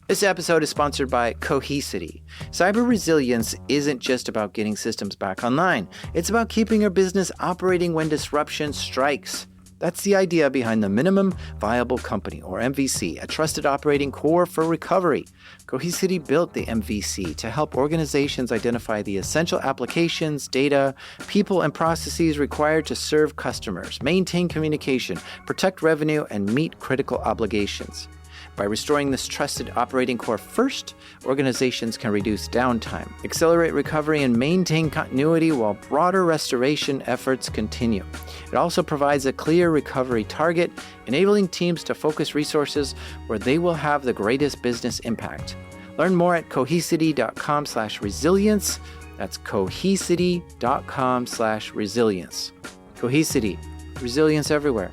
This episode is sponsored by Cohesity. Cyber resilience isn't just about getting systems back online. It's about keeping your business operating when disruption strikes. That's the idea behind the Minimum Viable Company, or MVC, a trusted operating core for recovery. Cohesity built the MVC to help organizations identify the essential applications, data, people, and processes required to serve customers, maintain communication, protect revenue, and meet critical obligations. By restoring this trusted operating core first, organizations can reduce downtime, accelerate recovery, and maintain continuity while broader restoration efforts continue. It also provides a clear recovery target, enabling teams to focus resources where they will have the greatest business impact. Learn more at cohesity.com/resilience. That's cohesity.com/resilience. Cohesity, resilience everywhere.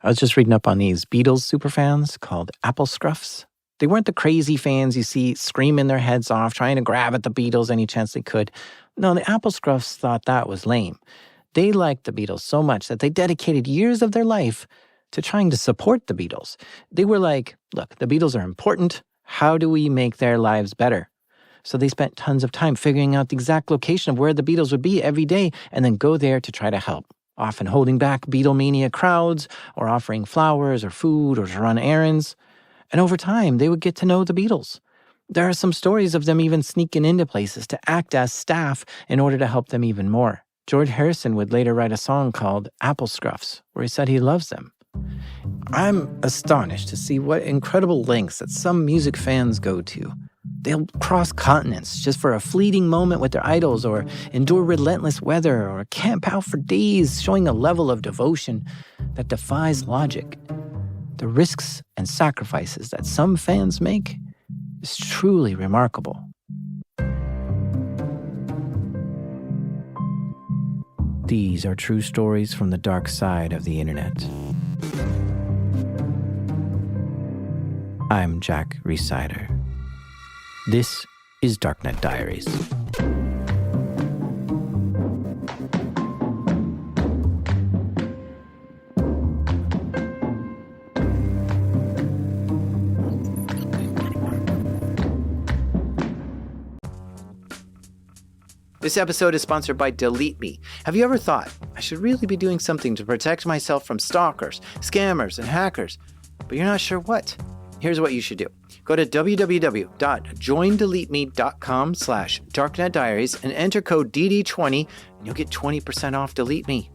I was just reading up on these Beatles superfans called Apple Scruffs. They weren't the crazy fans you see screaming their heads off, trying to grab at the Beatles any chance they could. No, the Apple Scruffs thought that was lame. They liked the Beatles so much that they dedicated years of their life to trying to support the Beatles. They were like, look, the Beatles are important. How do we make their lives better? So they spent tons of time figuring out the exact location of where the Beatles would be every day and then go there to try to help. Often holding back Beatlemania crowds or offering flowers or food or to run errands. And over time, they would get to know the Beatles. There are some stories of them even sneaking into places to act as staff in order to help them even more. George Harrison would later write a song called Apple Scruffs, where he said he loves them. I'm astonished to see what incredible lengths that some music fans go to. They'll cross continents just for a fleeting moment with their idols, or endure relentless weather, or camp out for days, showing a level of devotion that defies logic. The risks and sacrifices that some fans make is truly remarkable. These are true stories from the dark side of the internet. I'm Jack Rhysider. This is Darknet Diaries. This episode is sponsored by Delete Me. Have you ever thought, I should really be doing something to protect myself from stalkers, scammers, and hackers, but you're not sure what? Here's what you should do. Go to www.joindeleteme.com/darknetdiaries and enter code DD20 and you'll get 20% off Delete Me.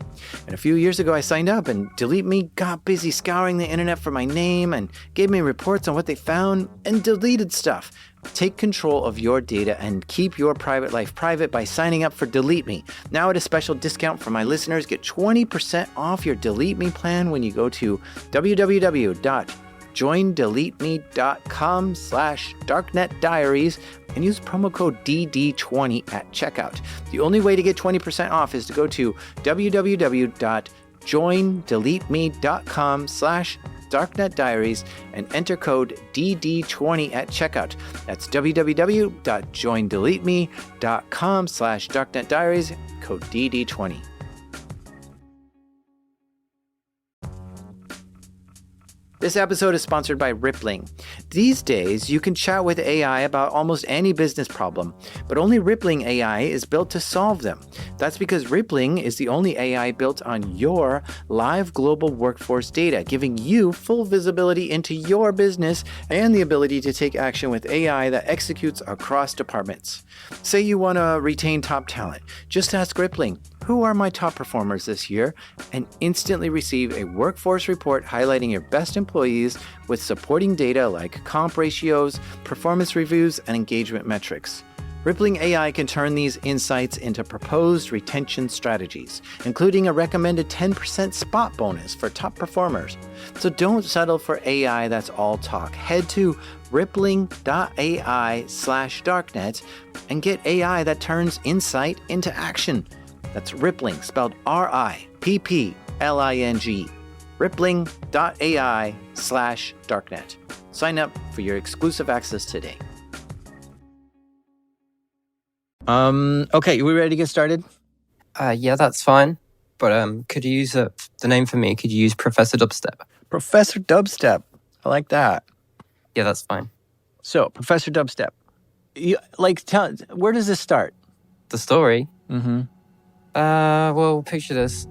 And a few years ago, I signed up and Delete Me got busy scouring the internet for my name and gave me reports on what they found and deleted stuff. Take control of your data and keep your private life private by signing up for Delete Me. Now at a special discount for my listeners, get 20% off your Delete Me plan when you go to www.joindeleteme.com/darknetdiaries and use promo code DD20 at checkout. The only way to get 20% off is to go to www.joindeleteme.com/darknetdiaries and enter code DD20 at checkout. That's www.joindeleteme.com/darknetdiaries, code DD20. This episode is sponsored by Rippling. These days, you can chat with AI about almost any business problem, but only Rippling AI is built to solve them. That's because Rippling is the only AI built on your live global workforce data, giving you full visibility into your business and the ability to take action with AI that executes across departments. Say you want to retain top talent. Just ask Rippling, who are my top performers this year? And instantly receive a workforce report highlighting your best employees with supporting data like comp ratios, performance reviews, and engagement metrics. Rippling AI can turn these insights into proposed retention strategies, including a recommended 10% spot bonus for top performers. So don't settle for AI that's all talk. Head to rippling.ai/darknet and get AI that turns insight into action. That's Rippling, spelled RIPPLING. Rippling.ai/darknet. Sign up for your exclusive access today. Okay, we ready to get started? Yeah, that's fine. But could you use the name for me? Could you use Professor Dubstep? Professor Dubstep. I like that. Yeah, that's fine. So, Professor Dubstep, where does this start? The story? Mm-hmm. Well, picture this.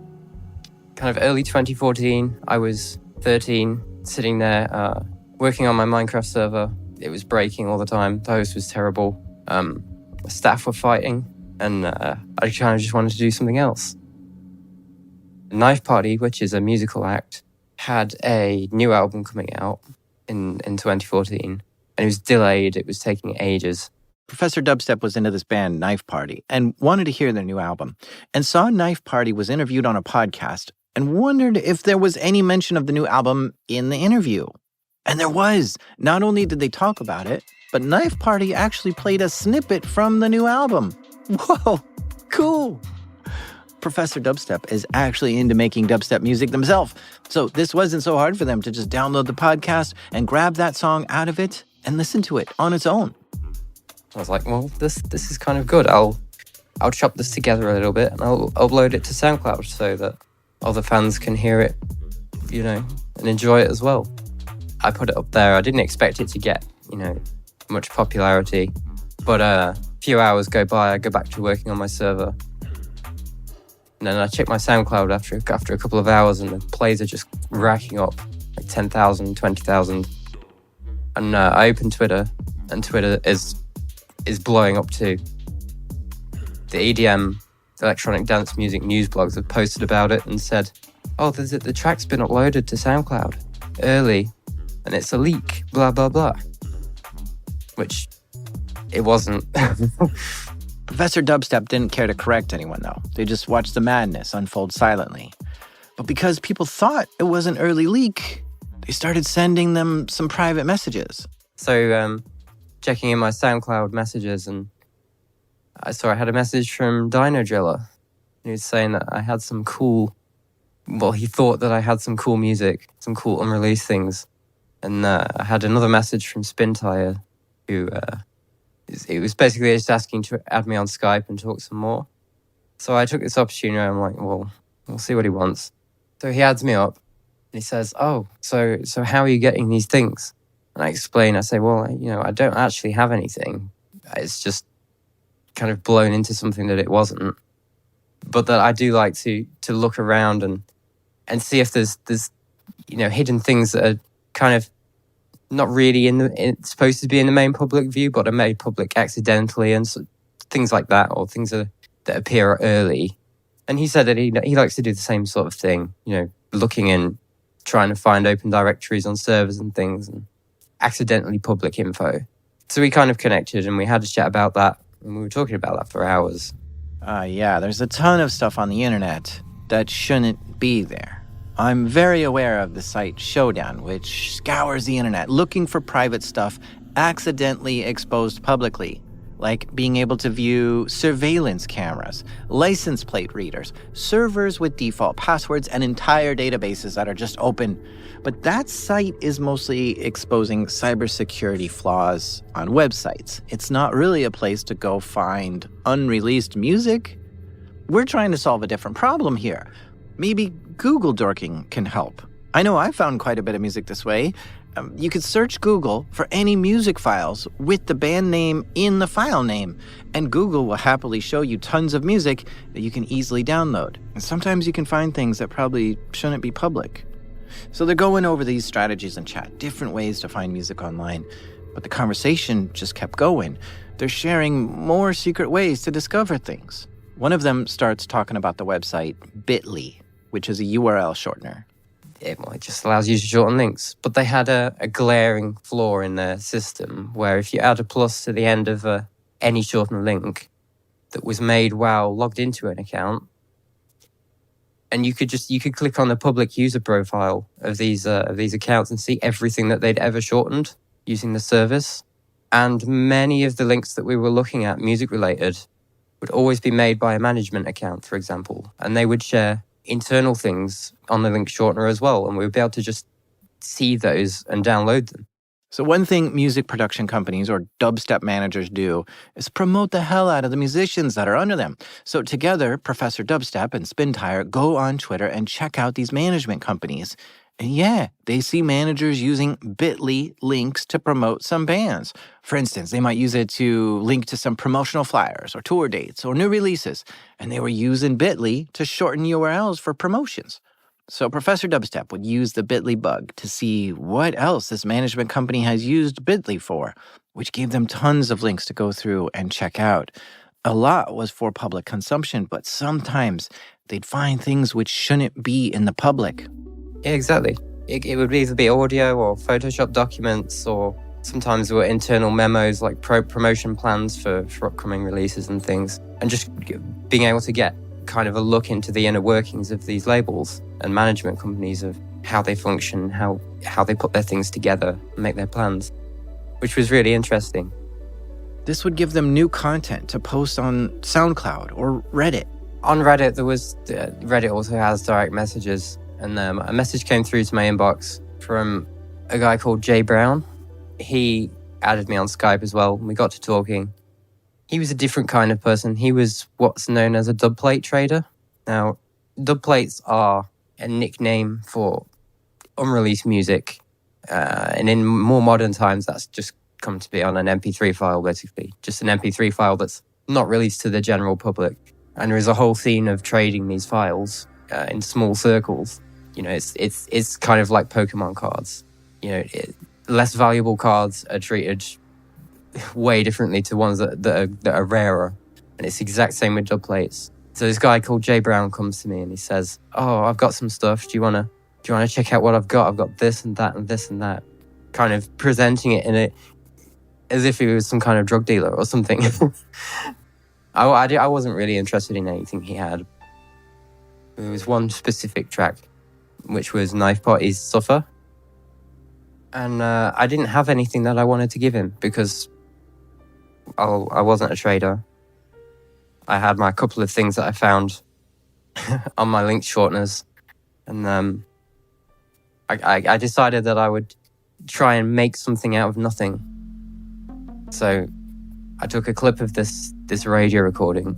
Kind of early 2014, I was 13, sitting there, working on my Minecraft server. It was breaking all the time. The host was terrible. Staff were fighting, and I kind of just wanted to do something else. Knife Party, which is a musical act, had a new album coming out in 2014, and it was delayed. It was taking ages. Professor Dubstep was into this band, Knife Party, and wanted to hear their new album, and saw Knife Party was interviewed on a podcast and wondered if there was any mention of the new album in the interview. And there was. Not only did they talk about it, but Knife Party actually played a snippet from the new album. Whoa, cool. Professor Dubstep is actually into making dubstep music themselves, so this wasn't so hard for them to just download the podcast and grab that song out of it and listen to it on its own. I was like, well, this is kind of good. I'll chop this together a little bit and I'll upload it to SoundCloud so that other fans can hear it, and enjoy it as well. I put it up there. I didn't expect it to get, much popularity. But a few hours go by, I go back to working on my server. And then I check my SoundCloud after a couple of hours, and the plays are just racking up, like 10,000, 20,000. And I open Twitter, and Twitter is blowing up too. The EDM, electronic dance music news blogs have posted about it and said, oh, the track's been uploaded to SoundCloud early, and it's a leak, blah, blah, blah. Which it wasn't. Professor Dubstep didn't care to correct anyone, though. They just watched the madness unfold silently. But because people thought it was an early leak, they started sending them some private messages. So, checking in my SoundCloud messages, and I saw I had a message from Dino Driller. He was saying that I had some cool... Well, he thought that I had some cool music, some cool unreleased things. And I had another message from Spin Tire, who... it was basically just asking to add me on Skype and talk some more. So I took this opportunity, and I'm like, well, we'll see what he wants. So he adds me up, and he says, oh, so how are you getting these things? And I explain, I say, well, I don't actually have anything. It's just kind of blown into something that it wasn't. But that I do like to look around and see if there's hidden things that are kind of not really supposed to be in the main public view, but are made public accidentally, and so, things like that, or things that appear early. And he said that he likes to do the same sort of thing, looking in, trying to find open directories on servers and things, and accidentally public info. So we kind of connected, and we had a chat about that, and we were talking about that for hours. Yeah, there's a ton of stuff on the internet that shouldn't be there. I'm very aware of the site Showdown, which scours the internet looking for private stuff accidentally exposed publicly, like being able to view surveillance cameras, license plate readers, servers with default passwords, and entire databases that are just open. But that site is mostly exposing cybersecurity flaws on websites. It's not really a place to go find unreleased music. We're trying to solve a different problem here. Maybe Google dorking can help. I know I found quite a bit of music this way. You could search Google for any music files with the band name in the file name, and Google will happily show you tons of music that you can easily download. And sometimes you can find things that probably shouldn't be public. So they're going over these strategies in chat, different ways to find music online. But the conversation just kept going. They're sharing more secret ways to discover things. One of them starts talking about the website Bitly, which is a URL shortener. It just allows you to shorten links. But they had a glaring flaw in their system where if you add a plus to the end of any shortened link that was made while logged into an account, and you could click on the public user profile of these accounts and see everything that they'd ever shortened using the service. And many of the links that we were looking at, music related, would always be made by a management account, for example, and they would share internal things on the link shortener as well, and we would be able to just see those and download them. So one thing music production companies or dubstep managers do is promote the hell out of the musicians that are under them. So together, Professor Dubstep and Spin Tire go on Twitter and check out these management companies. And yeah, they see managers using bit.ly links to promote some bands. For instance, they might use it to link to some promotional flyers or tour dates or new releases. And they were using bit.ly to shorten URLs for promotions. So Professor Dubstep would use the bit.ly bug to see what else this management company has used bit.ly for, which gave them tons of links to go through and check out. A lot was for public consumption, but sometimes they'd find things which shouldn't be in the public. Yeah, exactly. It would either be audio or Photoshop documents, or sometimes there were internal memos like promotion plans for upcoming releases and things. And just being able to get kind of a look into the inner workings of these labels and management companies, of how they function, how they put their things together and make their plans, which was really interesting. This would give them new content to post on SoundCloud or Reddit. On Reddit, Reddit also has direct messages. And a message came through to my inbox from a guy called Jay Brown. He added me on Skype as well, and we got to talking. He was a different kind of person. He was what's known as a dubplate trader. Now, dubplates are a nickname for unreleased music. And in more modern times, that's just come to be on an MP3 file, basically. Just an MP3 file that's not released to the general public. And there is a whole scene of trading these files in small circles. You know, it's kind of like Pokemon cards. You know, less valuable cards are treated way differently to ones that are rarer, and it's the exact same with dubplates. So this guy called Jay Brown comes to me and he says, "Oh, I've got some stuff. Do you wanna check out what I've got? I've got this and that and this and that." Kind of presenting it as if he was some kind of drug dealer or something. I wasn't really interested in anything he had. There was one specific track, which was Knife Party's Suffer. And I didn't have anything that I wanted to give him because I wasn't a trader. I had my couple of things that I found on my link shorteners. And I decided that I would try and make something out of nothing. So I took a clip of this radio recording.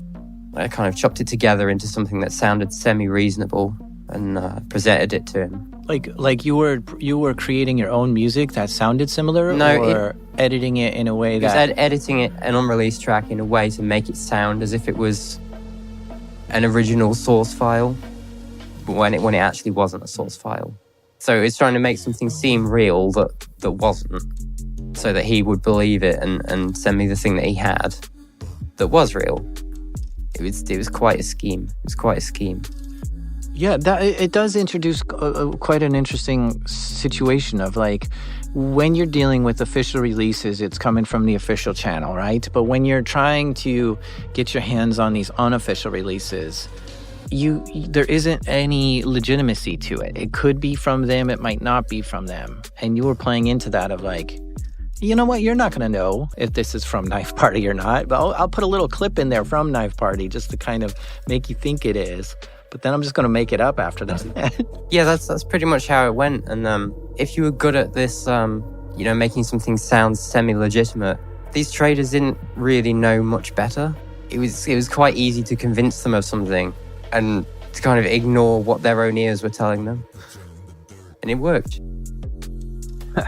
I kind of chopped it together into something that sounded semi-reasonable and presented it to him. Like you were creating your own music that sounded similar, or editing it in a way that... editing it, an unreleased track, in a way to make it sound as if it was an original source file, but when it actually wasn't a source file. So it's trying to make something seem real that wasn't, so that he would believe it and send me the thing that he had that was real. It was quite a scheme. It was quite a scheme. Yeah, it does introduce quite an interesting situation of, like, when you're dealing with official releases, it's coming from the official channel, right? But when you're trying to get your hands on these unofficial releases, there isn't any legitimacy to it. It could be from them, it might not be from them. And you were playing into that of, like, you know what, you're not going to know if this is from Knife Party or not, but I'll put a little clip in there from Knife Party just to kind of make you think it is. But then I'm just going to make it up after that. Yeah, that's pretty much how it went. And if you were good at this, making something sound semi-legitimate, these traders didn't really know much better. It was quite easy to convince them of something and to kind of ignore what their own ears were telling them. And it worked.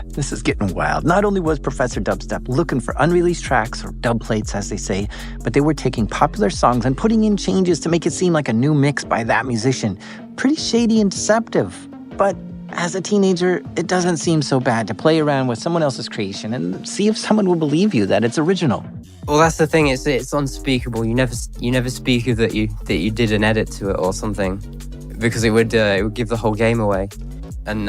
This is getting wild. Not only was Professor Dubstep looking for unreleased tracks, or dubplates as they say, but they were taking popular songs and putting in changes to make it seem like a new mix by that musician. Pretty shady and deceptive. But as a teenager, it doesn't seem so bad to play around with someone else's creation and see if someone will believe you that it's original. Well, that's the thing. It's unspeakable. You never speak of that you did an edit to it or something, because it would give the whole game away. And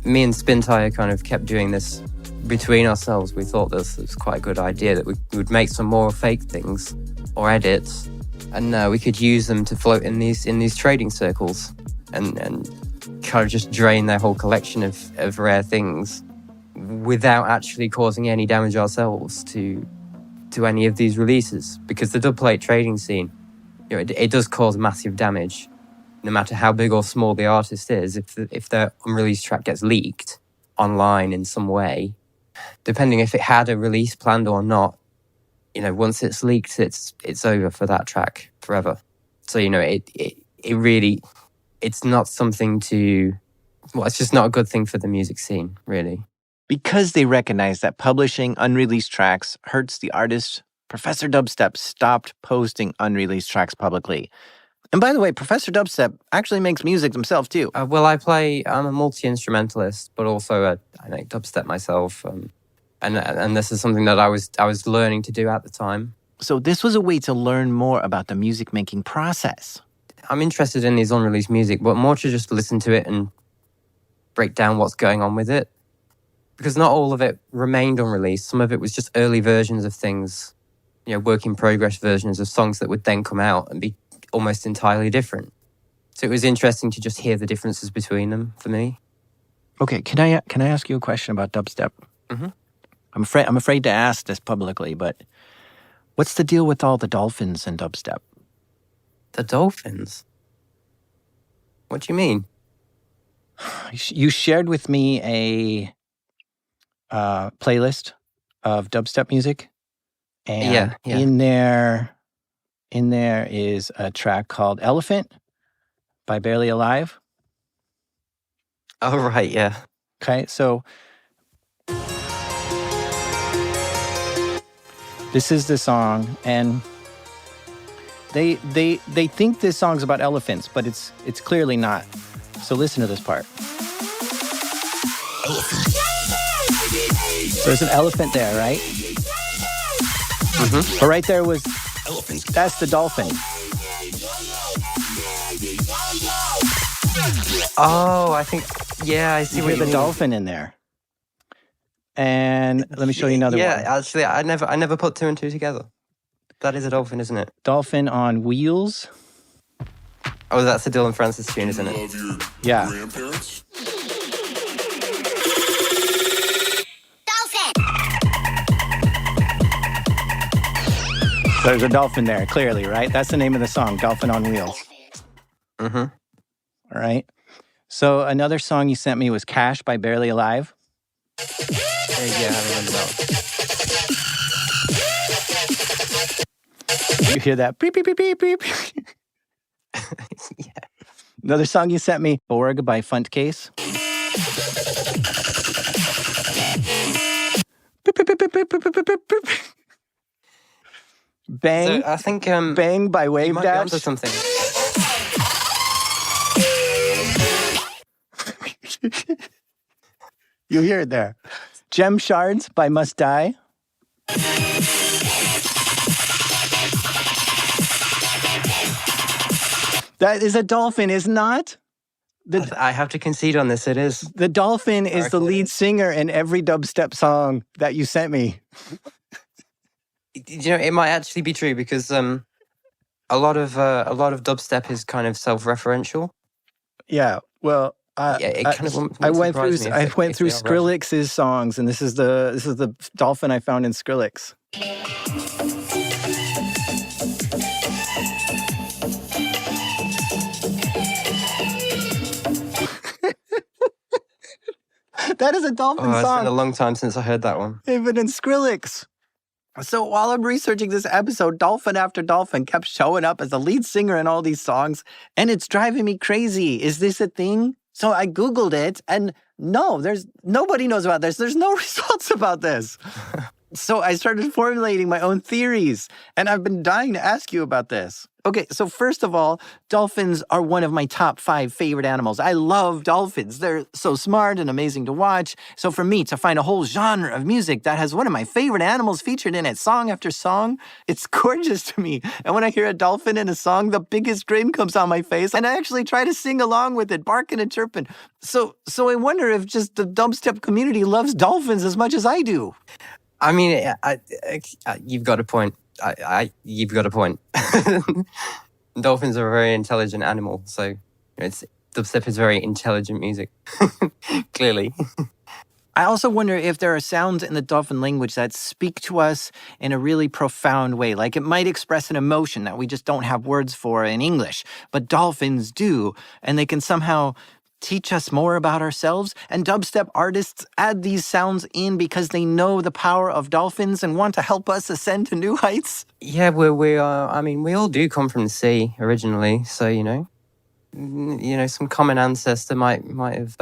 me and Spintire kind of kept doing this between ourselves. We thought this was quite a good idea, that we would make some more fake things or edits, and we could use them to float in these trading circles and kind of just drain their whole collection of rare things without actually causing any damage ourselves to any of these releases. Because the dubplate trading scene, it does cause massive damage. No matter how big or small the artist is, if their unreleased track gets leaked online in some way, depending if it had a release planned or not, once it's leaked, it's over for that track forever. So it really, it's not something to Well, it's just not a good thing for the music scene, really. Because they recognized that publishing unreleased tracks hurts the artists, Professor Dubstep stopped posting unreleased tracks publicly. And by the way, Professor Dubstep actually makes music himself too. I'm a multi-instrumentalist, but also I make dubstep myself. And this is something that I was learning to do at the time. So this was a way to learn more about the music making process. I'm interested in these unreleased music, but more to just listen to it and break down what's going on with it. Because not all of it remained unreleased. Some of it was just early versions of things, work in progress versions of songs that would then come out and be almost entirely different. So it was interesting to just hear the differences between them for me. Okay, can I ask you a question about dubstep? Mm-hmm. I'm afraid to ask this publicly, but what's the deal with all the dolphins in dubstep? The dolphins? What do you mean? You shared with me a playlist of dubstep music, and yeah. in there is a track called Elephant by Barely Alive. Oh, right, yeah. Okay, so this is the song, and they think this song's about elephants, but it's clearly not. So listen to this part. So there's an elephant there, right? Mm-hmm. But right there was, that's the dolphin. Oh, I see what you mean. The dolphin in there. And let me show you another one. Yeah, actually, I never put two and two together. That is a dolphin, isn't it? Dolphin on Wheels. Oh, that's a Dylan Francis tune, isn't it? Yeah. There's a dolphin there, clearly, right? That's the name of the song, Dolphin on Wheels. Mm-hmm. All right. So another song you sent me was Cash by Barely Alive. Yeah, I remember that. You hear that? Beep, beep, beep, beep, beep. Yeah. Another song you sent me, Borg by Funtcase. Beep, beep, beep, beep, beep, beep, beep, beep, beep. Bang. So I think Bang by Wave you might be Dash. onto something. You hear it there. Gem Shards by Must Die. That is a dolphin, is not? I have to concede on this. It is. The dolphin is the lead singer in every dubstep song that you sent me. It might actually be true because a lot of dubstep is kind of self-referential. Yeah. Well, I went through Skrillex's songs, and this is the dolphin I found in Skrillex. That is a dolphin song. It's been a long time since I heard that one. Even in Skrillex. So while I'm researching this episode, dolphin after dolphin kept showing up as the lead singer in all these songs, and it's driving me crazy. Is this a thing? So I Googled it, and no, nobody knows about this. There's no results about this. So I started formulating my own theories, and I've been dying to ask you about this. Okay, so first of all, dolphins are one of my top 5 favorite animals. I love dolphins. They're so smart and amazing to watch. So for me to find a whole genre of music that has one of my favorite animals featured in it, song after song, it's gorgeous to me. And when I hear a dolphin in a song, the biggest grin comes on my face, and I actually try to sing along with it, barking and chirping. So I wonder if just the dubstep community loves dolphins as much as I do. I mean, you've got a point. You've got a point. Dolphins are a very intelligent animal, so dubstep is very intelligent music, clearly. I also wonder if there are sounds in the dolphin language that speak to us in a really profound way. Like it might express an emotion that we just don't have words for in English, but dolphins do, and they can somehow teach us more about ourselves. And dubstep artists add these sounds in because they know the power of dolphins and want to help us ascend to new heights. Yeah, we all do come from the sea originally, so some common ancestor might have,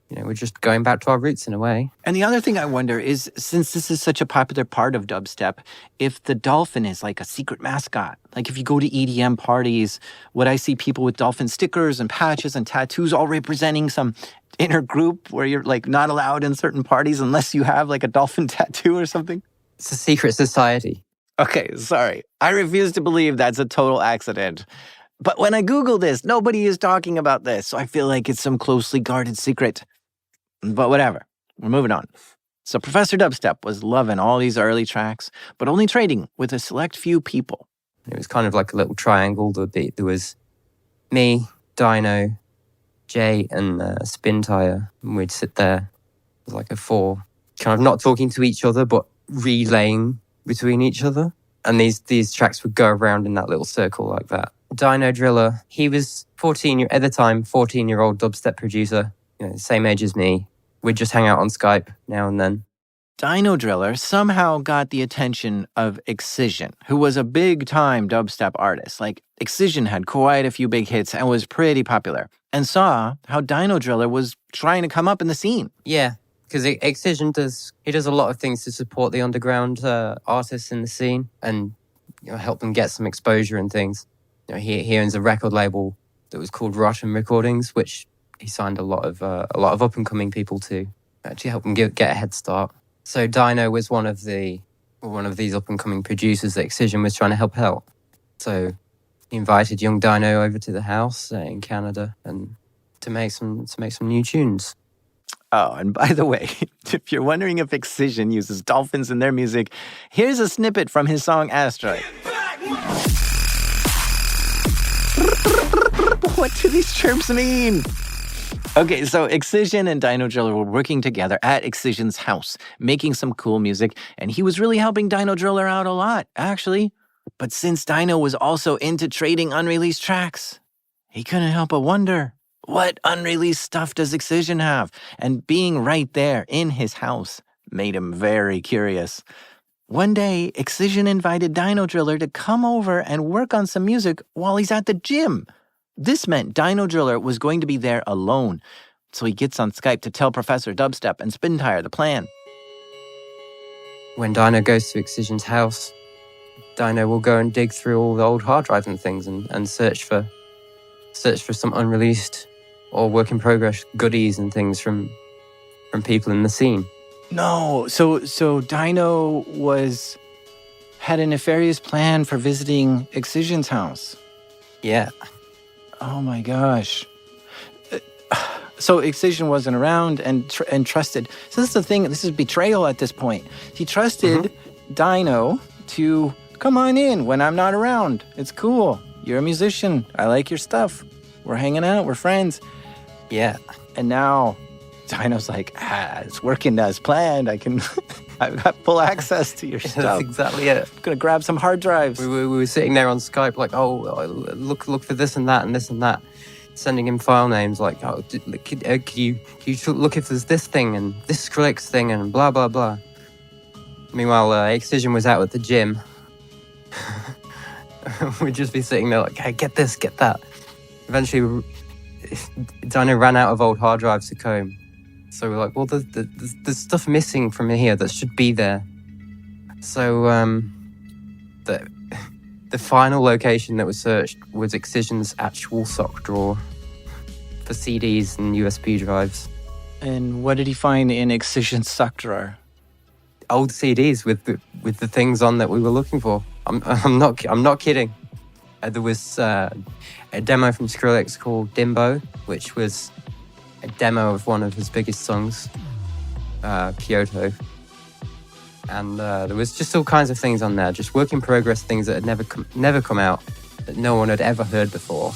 we're just going back to our roots in a way. And the other thing I wonder is, since this is such a popular part of dubstep, if the dolphin is like a secret mascot. Like if you go to EDM parties, would I see people with dolphin stickers and patches and tattoos all representing some inner group where you're like not allowed in certain parties unless you have like a dolphin tattoo or something? It's a secret society. Okay, sorry. I refuse to believe that's a total accident. But when I Google this, nobody is talking about this, so I feel like it's some closely guarded secret. But whatever, we're moving on. So Professor Dubstep was loving all these early tracks, but only trading with a select few people. It was kind of like a little triangle. There was me, Dino, Jay, and Spin Tire. And we'd sit there like a four, kind of not talking to each other, but relaying between each other. And these tracks would go around in that little circle like that. Dino Driller, he was 14-year-old dubstep producer, same age as me. We'd just hang out on Skype now and then. Dino Driller somehow got the attention of Excision, who was a big-time dubstep artist. Like, Excision had quite a few big hits and was pretty popular, and saw how Dino Driller was trying to come up in the scene. Yeah, because Excision does a lot of things to support the underground artists in the scene and help them get some exposure and things. He owns a record label that was called Rotten Recordings, which he signed a lot of up and coming people to actually help them get a head start. So Dino was one of these up and coming producers that Excision was trying to help out. So he invited young Dino over to the house in Canada and to make some new tunes. Oh, and by the way, if you're wondering if Excision uses dolphins in their music, here's a snippet from his song Asteroid. What do these chirps mean? Okay, so Excision and Dino Driller were working together at Excision's house, making some cool music, and he was really helping Dino Driller out a lot, actually. But since Dino was also into trading unreleased tracks, he couldn't help but wonder, what unreleased stuff does Excision have? And being right there in his house made him very curious. One day, Excision invited Dino Driller to come over and work on some music while he's at the gym. This meant Dino Driller was going to be there alone, so he gets on Skype to tell Professor Dubstep and Spin Tire the plan. When Dino goes to Excision's house, Dino will go and dig through all the old hard drives and things and search for some unreleased or work in progress goodies and things from people in the scene. No, so Dino had a nefarious plan for visiting Excision's house. Yeah. Oh my gosh. So Excision wasn't around and trusted. So this is the thing. This is betrayal at this point. He trusted Dino to come on in when I'm not around. It's cool. You're a musician. I like your stuff. We're hanging out. We're friends. Yeah. And now Dino's like, it's working as planned. I've got full access to your stuff. That's exactly it. I'm going to grab some hard drives. We were sitting there on Skype like, look for this and that and this and that. Sending him file names like, could you look if there's this thing and this Skrillex thing and blah, blah, blah. Meanwhile, Excision was out at the gym. We'd just be sitting there like, hey, get this, get that. Eventually, Dino ran out of old hard drives to comb. So we're like, well, there's stuff missing from here that should be there. So the final location that was searched was Excision's actual sock drawer for CDs and USB drives. And what did he find in Excision's sock drawer? Old CDs with the things on that we were looking for. I'm not kidding. There was a demo from Skrillex called Dimbo, which was a demo of one of his biggest songs, Kyoto. And there was just all kinds of things on there, just work in progress things that had never come out, that no one had ever heard before.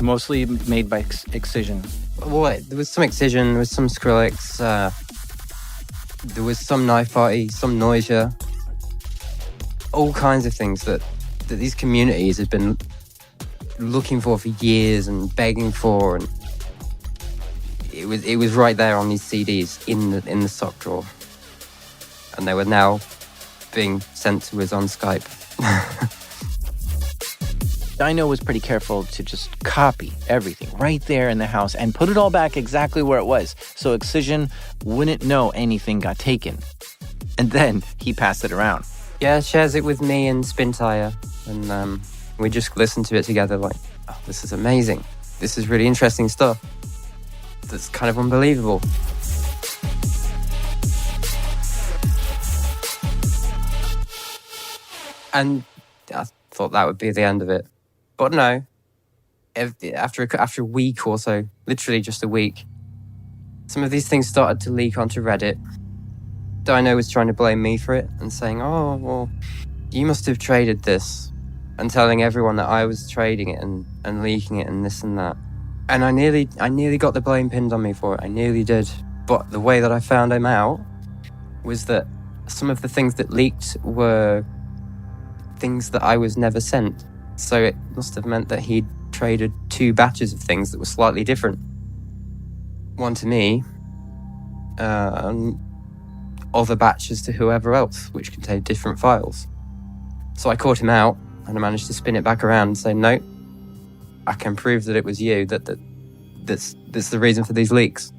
Mostly made by Excision. Well, there was some Excision, there was some Skrillex, there was some Knife Party, some Noisia, all kinds of things that these communities had been looking for years and begging for, and it was right there on these CDs in the sock drawer, and they were now being sent to us on Skype. Dino was pretty careful to just copy everything right there in the house and put it all back exactly where it was, so Excision wouldn't know anything got taken. And then he passed it around. Yeah, shares it with me and Spintire, and we just listened to it together like, oh, this is amazing. This is really interesting stuff. That's kind of unbelievable. And I thought that would be the end of it. But no, after a week or so, literally just a week, some of these things started to leak onto Reddit. Dino was trying to blame me for it and saying, oh, well, you must have traded this, and telling everyone that I was trading it and leaking it and this and that. And I nearly got the blame pinned on me for it. I nearly did. But the way that I found him out was that some of the things that leaked were things that I was never sent. So it must have meant that he'd traded 2 batches of things that were slightly different. One to me, and other batches to whoever else, which contained different files. So I caught him out, and I managed to spin it back around and say, no, I can prove that it was you, that's the reason for these leaks.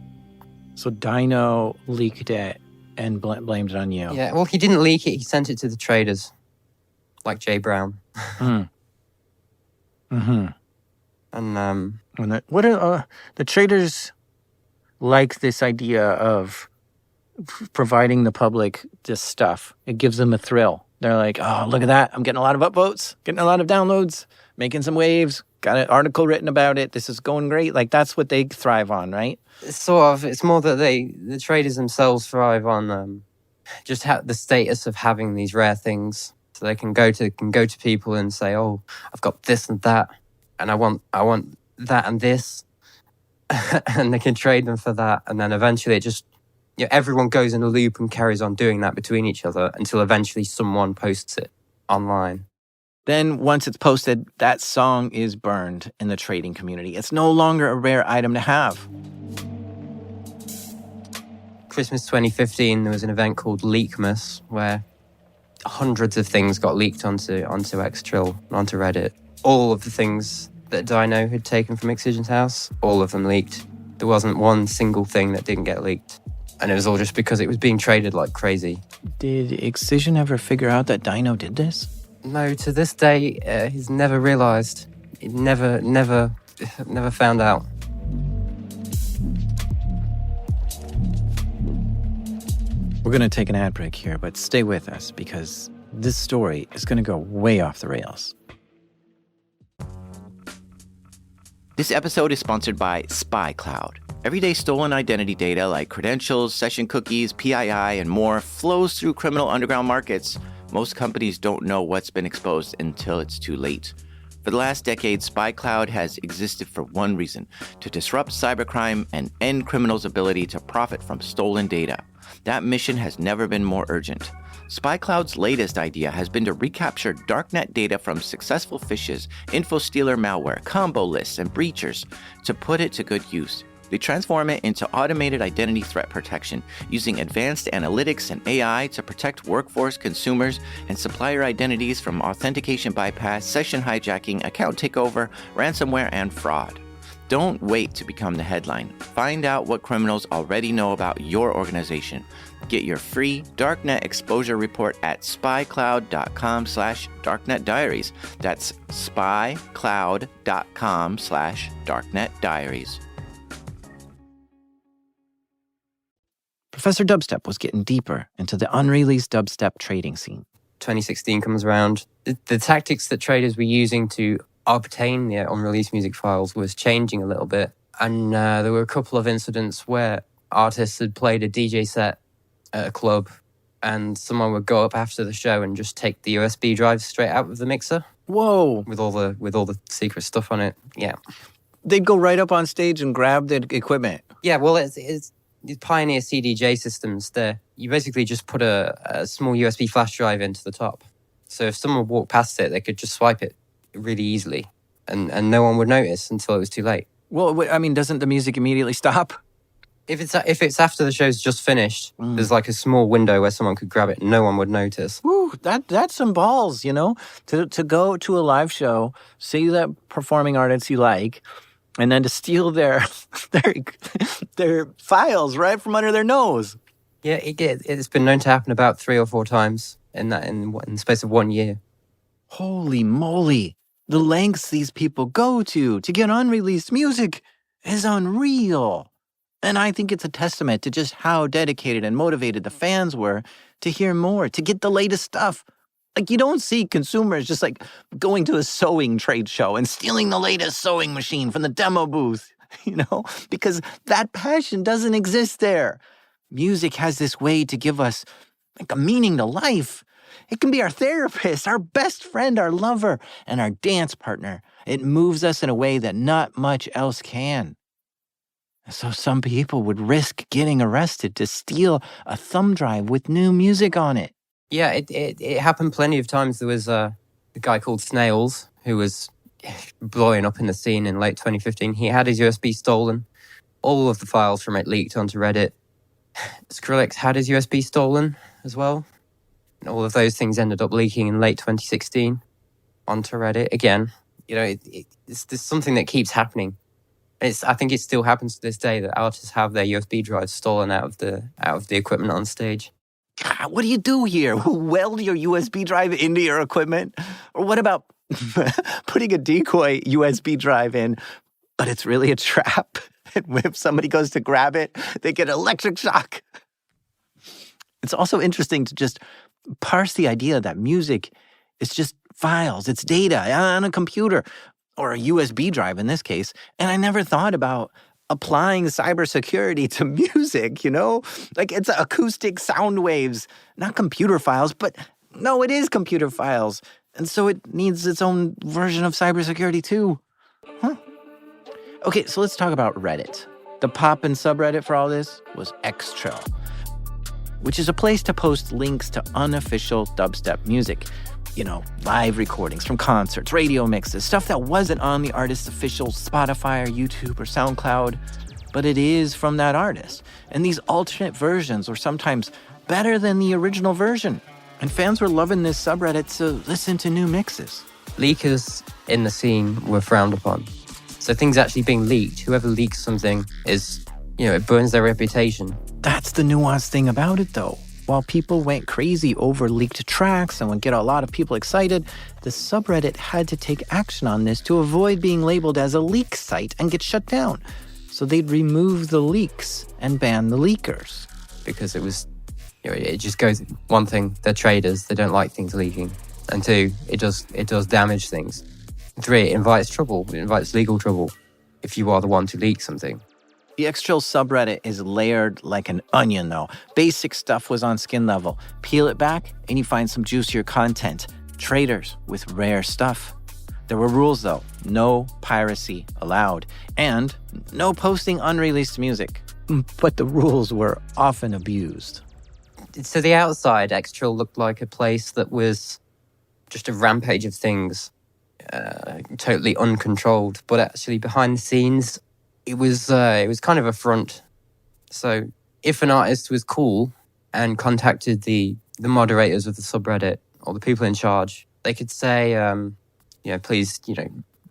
So Dino leaked it and blamed it on you. Yeah, well, he didn't leak it, he sent it to the traders, like Jay Brown. Mm-hmm. And what are the traders like this idea of providing the public this stuff? It gives them a thrill. They're like, oh, look at that. I'm getting a lot of upvotes, getting a lot of downloads, making some waves, got an article written about it. This is going great. Like, that's what they thrive on, right? Sort of. It's more that the traders themselves thrive on just the status of having these rare things. So they can go to people and say, oh, I've got this and that, and I want that and this. And they can trade them for that. And then eventually it just, everyone goes in a loop and carries on doing that between each other until eventually someone posts it online. Then once it's posted, that song is burned in the trading community. It's no longer a rare item to have. Christmas 2015, there was an event called Leakmas where hundreds of things got leaked onto Xtrill, onto Reddit. All of the things that Dino had taken from Excision's house, all of them leaked. There wasn't one single thing that didn't get leaked. And it was all just because it was being traded like crazy. Did Excision ever figure out that Dino did this? No, to this day, he's never realized. He never found out. We're going to take an ad break here, but stay with us because this story is going to go way off the rails. This episode is sponsored by SpyCloud. Everyday stolen identity data like credentials, session cookies, PII, and more flows through criminal underground markets. Most companies don't know what's been exposed until it's too late. For the last decade, SpyCloud has existed for one reason: to disrupt cybercrime and end criminals' ability to profit from stolen data. That mission has never been more urgent. SpyCloud's latest idea has been to recapture darknet data from successful phishes, info-stealer malware, combo lists, and breachers to put it to good use. They transform it into automated identity threat protection using advanced analytics and AI to protect workforce, consumers, and supplier identities from authentication bypass, session hijacking, account takeover, ransomware, and fraud. Don't wait to become the headline. Find out what criminals already know about your organization. Get your free Darknet exposure report at spycloud.com/darknetdiaries. That's spycloud.com/darknetdiaries. Professor Dubstep was getting deeper into the unreleased dubstep trading scene. 2016 comes around. The tactics that traders were using to obtain the unreleased music files was changing a little bit. And there were a couple of incidents where artists had played a DJ set at a club and someone would go up after the show and just take the USB drive straight out of the mixer. Whoa. With all the secret stuff on it. Yeah. They'd go right up on stage and grab the equipment. Yeah, well, it's Pioneer CDJ systems there. You basically just put a small USB flash drive into the top. So if someone walked past it, they could just swipe it really easily and no one would notice until it was too late. Well, I mean, doesn't the music immediately stop? If it's after the show's just finished, there's like a small window where someone could grab it and no one would notice. Woo, that's some balls, to go to a live show, see that performing artists you like, and then to steal their their files right from under their nose. Yeah, it's been known to happen about 3 or 4 times in the space of 1 year. Holy moly. The lengths these people go to get unreleased music is unreal. And I think it's a testament to just how dedicated and motivated the fans were to hear more, to get the latest stuff. Like, you don't see consumers just like going to a sewing trade show and stealing the latest sewing machine from the demo booth, because that passion doesn't exist there. Music has this way to give us like a meaning to life. It can be our therapist, our best friend, our lover, and our dance partner. It moves us in a way that not much else can. So some people would risk getting arrested to steal a thumb drive with new music on it. Yeah, it happened plenty of times. There was a guy called Snails who was blowing up in the scene in late 2015. He had his USB stolen. All of the files from it leaked onto Reddit. Skrillex had his USB stolen as well. And all of those things ended up leaking in late 2016 onto Reddit. Again, it's something that keeps happening. I think it still happens to this day that artists have their USB drives stolen out of the equipment on stage. God, what do you do here? Weld your USB drive into your equipment? Or what about putting a decoy USB drive in, but it's really a trap? And if somebody goes to grab it, they get electric shock. It's also interesting to just parse the idea that music is just files, it's data on a computer, or a USB drive in this case. And I never thought about applying cybersecurity to music, Like, it's acoustic sound waves, not computer files, but no, it is computer files. And so it needs its own version of cybersecurity too. Huh. Okay, so let's talk about Reddit. The pop-in subreddit for all this was Xtrill, which is a place to post links to unofficial dubstep music. Live recordings from concerts, radio mixes, stuff that wasn't on the artist's official Spotify or YouTube or SoundCloud, but it is from that artist. And these alternate versions were sometimes better than the original version. And fans were loving this subreddit to listen to new mixes. Leakers in the scene were frowned upon. So things actually being leaked, whoever leaks something is, it burns their reputation. That's the nuanced thing about it, though. While people went crazy over leaked tracks and would get a lot of people excited, the subreddit had to take action on this to avoid being labeled as a leak site and get shut down. So they'd remove the leaks and ban the leakers. Because it was, it just goes, one thing, they're traders, they don't like things leaking. And 2, it does damage things. 3, it invites trouble, it invites legal trouble if you are the one to leak something. The Xtrill subreddit is layered like an onion, though. Basic stuff was on skin level. Peel it back, and you find some juicier content. Traders with rare stuff. There were rules, though. No piracy allowed. And no posting unreleased music. But the rules were often abused. To the outside, Xtrill looked like a place that was just a rampage of things, totally uncontrolled. But actually, behind the scenes, it was kind of a front. So if an artist was cool and contacted the moderators of the subreddit or the people in charge, they could say, please,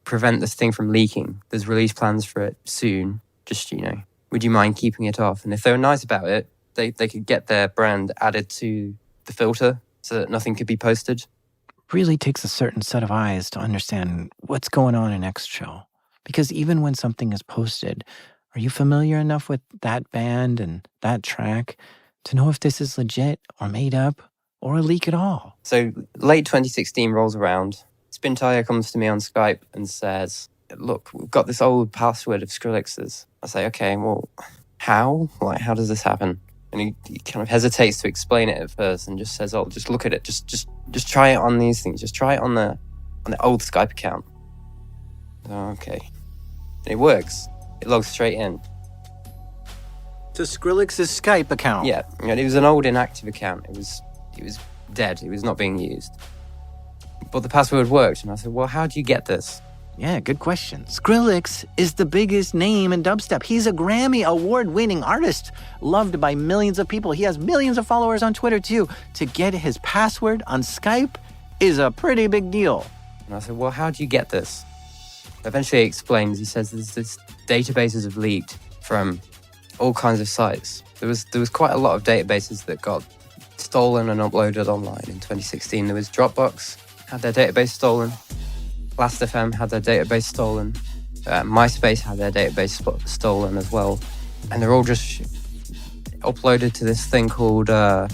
prevent this thing from leaking. There's release plans for it soon. Just, would you mind keeping it off? And if they were nice about it, they could get their brand added to the filter so that nothing could be posted. Really takes a certain set of eyes to understand what's going on in Xtrill. Because even when something is posted, are you familiar enough with that band and that track to know if this is legit or made up or a leak at all? So late 2016 rolls around. Spintire comes to me on Skype and says, look, we've got this old password of Skrillex's. I say, okay, well, how? How does this happen? And he kind of hesitates to explain it at first and just says, oh, just look at it. Just try it on these things. Just try it on the old Skype account. Oh, okay. And it works. It logs straight in. To Skrillex's Skype account? Yeah. And it was an old inactive account. It was dead. It was not being used. But the password worked. And I said, well, how do you get this? Yeah, good question. Skrillex is the biggest name in dubstep. He's a Grammy award-winning artist, loved by millions of people. He has millions of followers on Twitter too. To get his password on Skype is a pretty big deal. And I said, well, how do you get this? Eventually he explains, he says this databases have leaked from all kinds of sites. There was quite a lot of databases that got stolen and uploaded online in 2016. There was Dropbox, had their database stolen. Last.fm had their database stolen. MySpace had their database stolen as well. And they're all just uploaded to this thing called, I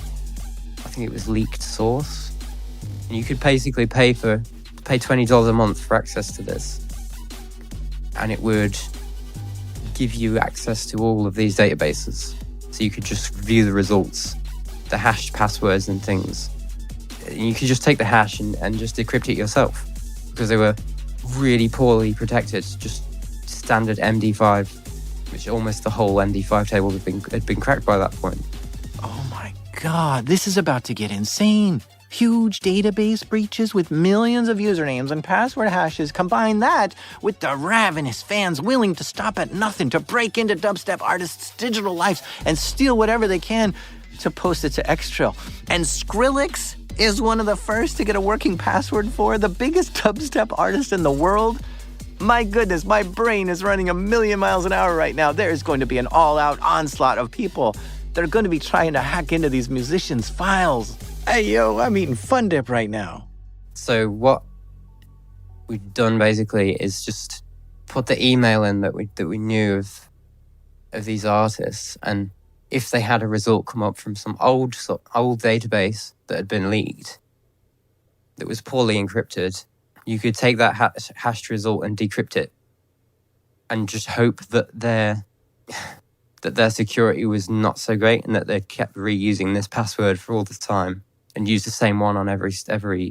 think it was Leaked Source. And you could basically pay $20 a month for access to this. And it would give you access to all of these databases. So you could just view the results, the hashed passwords and things. And you could just take the hash and just decrypt it yourself. Because they were really poorly protected, just standard MD5, which almost the whole MD5 table had been cracked by that point. Oh my God, this is about to get insane. Huge database breaches with millions of usernames and password hashes. Combine that with the ravenous fans willing to stop at nothing to break into dubstep artists' digital lives and steal whatever they can to post it to Xtrail. And Skrillex is one of the first to get a working password for the biggest dubstep artist in the world. My goodness, my brain is running a million miles an hour right now. There is going to be an all-out onslaught of people that are going to be trying to hack into these musicians' files. Hey, yo, I'm eating Fun Dip right now. So what we've done basically is just put the email in that we knew of these artists, and if they had a result come up from some old database that had been leaked, that was poorly encrypted, you could take that hashed result and decrypt it, and just hope that their security was not so great and that they kept reusing this password for all the time and use the same one on every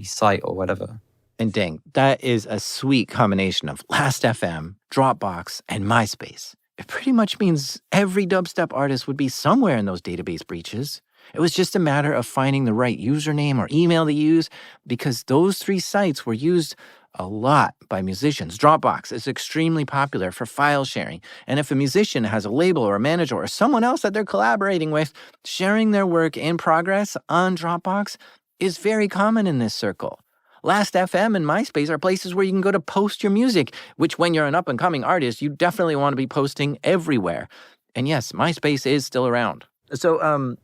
site or whatever. And dang, that is a sweet combination of Last.fm, Dropbox, and MySpace. It pretty much means every dubstep artist would be somewhere in those database breaches. It was just a matter of finding the right username or email to use, because those three sites were used a lot by musicians. Dropbox is extremely popular for file sharing, and if a musician has a label or a manager or someone else that they're collaborating with, sharing their work in progress on Dropbox is very common in this circle. Last.fm and MySpace are places where you can go to post your music, which when you're an up-and-coming artist, you definitely want to be posting everywhere. And yes, MySpace is still around. So,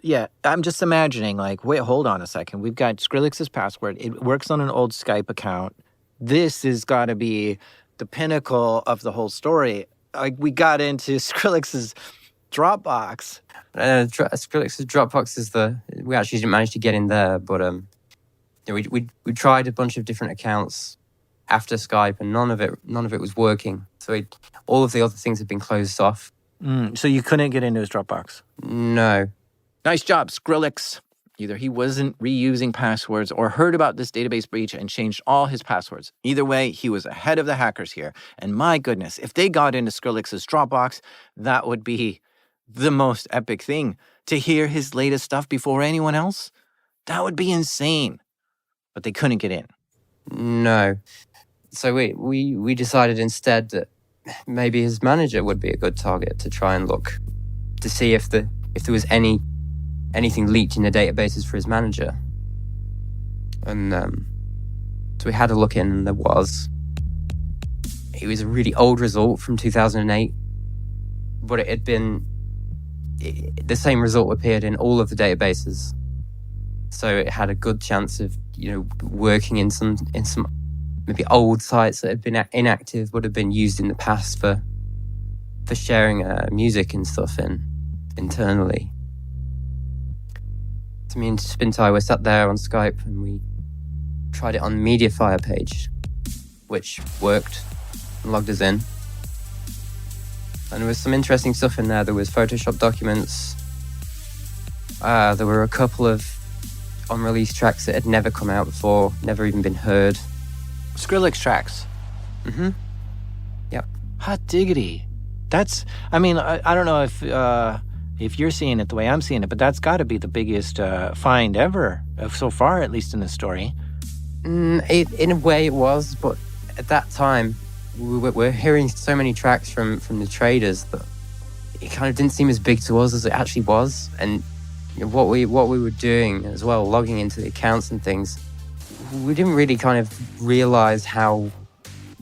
yeah, I'm just imagining, like, wait, hold on a second. We've got Skrillex's password. It works on an old Skype account. This has got to be the pinnacle of the whole story. Like, we got into Skrillex's Dropbox. Skrillex's Dropbox is we actually didn't manage to get in there, but we tried a bunch of different accounts after Skype, and none of it was working. So all of the other things had been closed off. So you couldn't get into his Dropbox? No. Nice job, Skrillex. Either he wasn't reusing passwords or heard about this database breach and changed all his passwords. Either way, he was ahead of the hackers here. And my goodness, if they got into Skrillex's Dropbox, that would be the most epic thing. To hear his latest stuff before anyone else, that would be insane. But they couldn't get in. No. So we decided instead that maybe his manager would be a good target to try and look to see if there was anything leaked in the databases for his manager. And so we had a look in, and there was. It was a really old result from 2008, but it had been the same result appeared in all of the databases. So it had a good chance of, working in some maybe old sites that had been inactive, would have been used in the past for sharing music and stuff internally. So me and Spintai were sat there on Skype, and we tried it on the Mediafire page, which worked and logged us in. And there was some interesting stuff in there. There was Photoshop documents. There were a couple of unreleased tracks that had never come out before, never even been heard. Skrillex tracks? Mm-hmm. Yep. Hot diggity. That's, I don't know if you're seeing it the way I'm seeing it, but that's got to be the biggest find ever, so far, at least in this story. In a way it was, but at that time, we're hearing so many tracks from the traders that it kind of didn't seem as big to us as it actually was. And what we were doing as well, logging into the accounts and things, we didn't really kind of realize how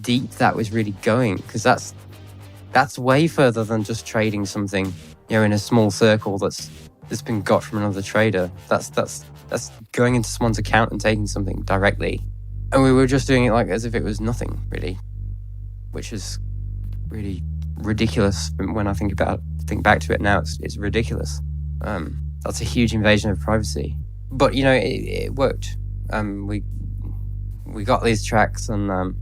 deep that was really going, because that's way further than just trading something, in a small circle that's been got from another trader. That's going into someone's account and taking something directly. And we were just doing it like as if it was nothing, really, which is really ridiculous. When I think back to it now, it's ridiculous. That's a huge invasion of privacy. But it worked. We got these tracks and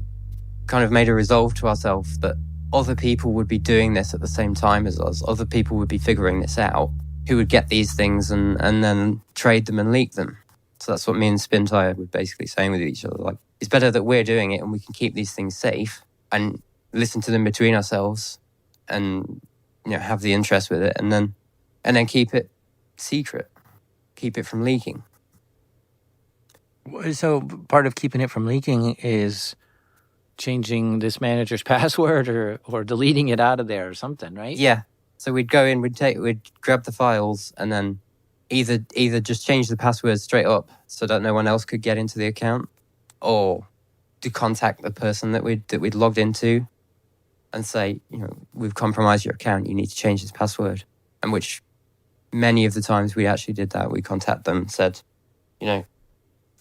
kind of made a resolve to ourselves that other people would be doing this at the same time as us. Other people would be figuring this out, who would get these things and then trade them and leak them. So that's what me and Spintire were basically saying with each other. Like, it's better that we're doing it and we can keep these things safe and listen to them between ourselves and have the interest with it, and then keep it secret, keep it from leaking. So part of keeping it from leaking is changing this manager's password or deleting it out of there or something, right? Yeah. So we'd go in, we'd grab the files and then either just change the password straight up so that no one else could get into the account, or to contact the person that we'd logged into and say, we've compromised your account, you need to change this password. And which many of the times we actually did that. We contacted them, said,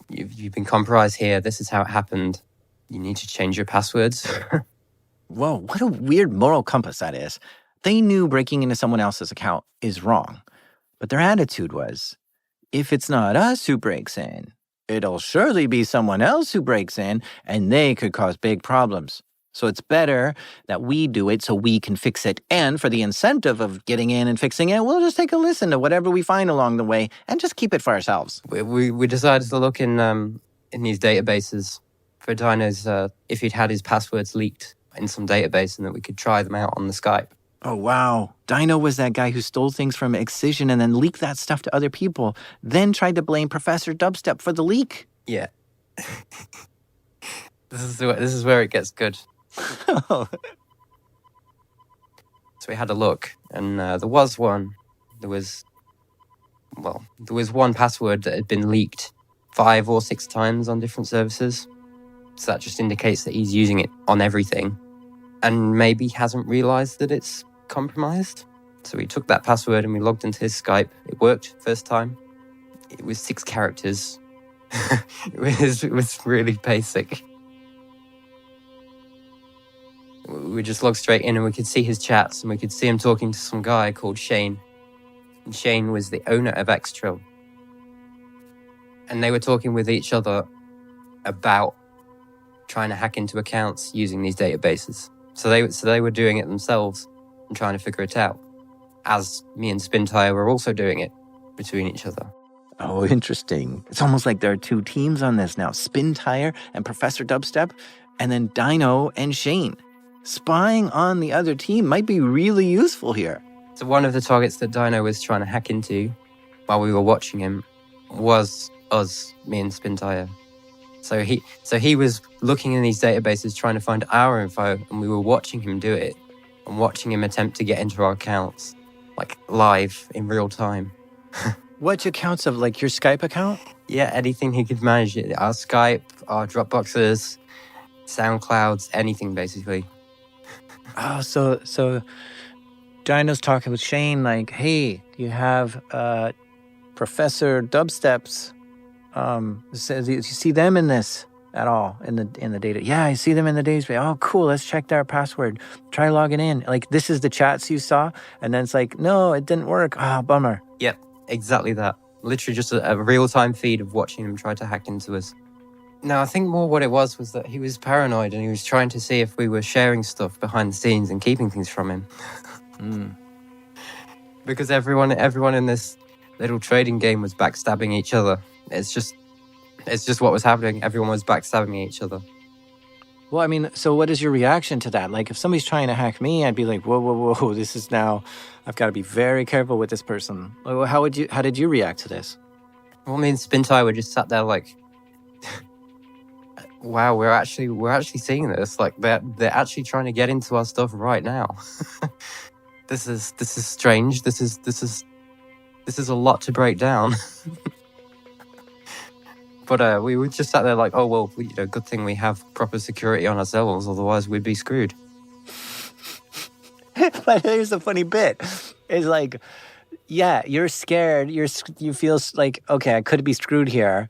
you've been compromised here, this is how it happened, you need to change your passwords. Whoa, what a weird moral compass that is. They knew breaking into someone else's account is wrong, but their attitude was, if it's not us who breaks in, it'll surely be someone else who breaks in, and they could cause big problems. So it's better that we do it so we can fix it. And for the incentive of getting in and fixing it, we'll just take a listen to whatever we find along the way and just keep it for ourselves. We decided to look in these databases for Dino's, if he'd had his passwords leaked in some database, and that we could try them out on the Skype. Oh, wow. Dino was that guy who stole things from Excision and then leaked that stuff to other people, then tried to blame Professor Dubstep for the leak. Yeah. This is where it gets good. So we had a look, and there was one password that had been leaked 5 or 6 times on different services. So that just indicates that he's using it on everything and maybe hasn't realized that it's compromised. So we took that password and we logged into his Skype. It worked first time. It was 6 characters. It was really basic. We just logged straight in and we could see his chats, and we could see him talking to some guy called Shane. And Shane was the owner of Xtrill. And they were talking with each other about trying to hack into accounts using these databases. So they were doing it themselves and trying to figure it out, as me and Spintire were also doing it between each other. Oh, interesting. It's almost like there are 2 teams on this now, Spintire and Professor Dubstep, and then Dino and Shane. Spying on the other team might be really useful here. So one of the targets that Dino was trying to hack into while we were watching him was us, me and Spintire. So he was looking in these databases trying to find our info, and we were watching him do it and watching him attempt to get into our accounts, like live in real time. What accounts of, like, your Skype account? Yeah, anything he could manage. Our Skype, our Dropboxes, SoundClouds, anything basically. Oh, so Dino's talking with Shane like, hey, do you have Professor Dubstep's? Do you see them in this at all in the data? Yeah, I see them in the database. Oh, cool. Let's check their password. Try logging in. Like, this is the chats you saw, and then it's like, no, it didn't work. Ah, bummer. Yep, exactly that. Literally just a real-time feed of watching him try to hack into us. No, I think more what it was that he was paranoid and he was trying to see if we were sharing stuff behind the scenes and keeping things from him. Because everyone in this little trading game was backstabbing each other. It's just what was happening. Everyone was backstabbing each other. Well, I mean, so what is your reaction to that? Like, if somebody's trying to hack me, I'd be like, whoa, this is now, I've got to be very careful with this person. How did you react to this? Well, me and Spintire were just sat there like, Wow, we're actually seeing this. Like they're actually trying to get into our stuff right now. This is strange. This is a lot to break down. But we were just sat there like, oh well, good thing we have proper security on ourselves, otherwise we'd be screwed. But here's the funny bit: is like, yeah, you're scared. You feel like, okay, I could be screwed here.